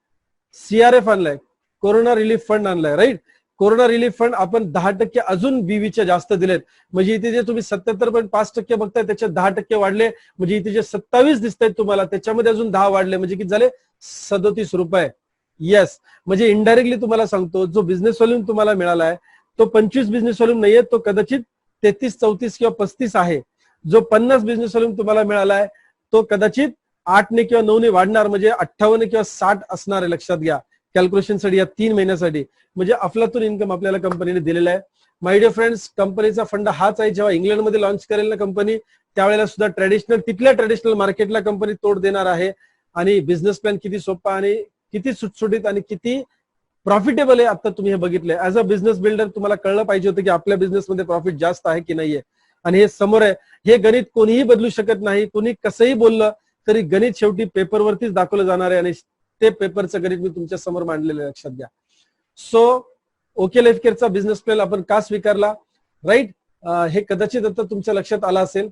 CRF आणलाय, कोरोना रिलीफ फंड आणलाय, राईट. कोरोना रिलीफ फंड आपण 10% अजून बीवीच्या जास्त दिलेत. म्हणजे इथे जे तुम्ही 77.5% बघताय त्याच्यात 10% वाढले. म्हणजे इथे जे 27 दिसत आहेत तुम्हाला त्याच्यामध्ये अजून 10 वाढले, म्हणजे किती झाले, 37 रुपये. येस, म्हणजे इनडायरेक्टली तुम्हाला सांगतो जो बिझनेस व्हॉल्यूम तुम्हाला मिळाला आहे तो 25 बिझनेस व्हॉल्यूम नाहीये, तो कदाचित 33, 34 किंवा 35 आहे. जो 50 बिझनेस व्हॉल्यूम तुम्हाला मिळाला आहे तो कदाचित 8 ने किंवा 9 ने वाढणार, म्हणजे 58 किंवा 60 असणार आहे. लक्षात घ्या कॅल्क्युलेशनसाठी या 3 महिन्यासाठी. म्हणजे अफलातून इन्कम आपल्याला कंपनीने दिलेला आहे. माय डिअर फ्रेंड्स, कंपनीचा फंड हाच आहे. जेव्हा इंग्लंडमध्ये लॉन्च करेल ना कंपनी, त्यावेळेला सुद्धा तिथल्या ट्रेडिशनल मार्केटला कंपनी तोड देणार आहे. आणि बिझनेस प्लॅन किती सोपा आणि किती सुटसुटीत आणि किती प्रॉफिटेबल आहे आता तुम्ही हे बघितलंय. ऍज अ बिझनेस बिल्डर तुम्हाला कळलं पाहिजे होतं की आपल्या बिझनेसमध्ये प्रॉफिट जास्त आहे की नाहीये. आणि हे समोर आहे. हे गणित कोणीही बदलू शकत नाही. कोणी कसंही बोललं तरी गणित शेवटी पेपरवरतीच दाखवलं जाणार आहे आणि ते पेपरचं गणित मी तुमच्या समोर मांडलेलं आहे, लक्षात घ्या. सो ओके लाईफ केअरचा बिझनेस प्लॅन आपण का स्वीकारला, राईट, हे कदाचित आता तुमच्या लक्षात आलं असेल.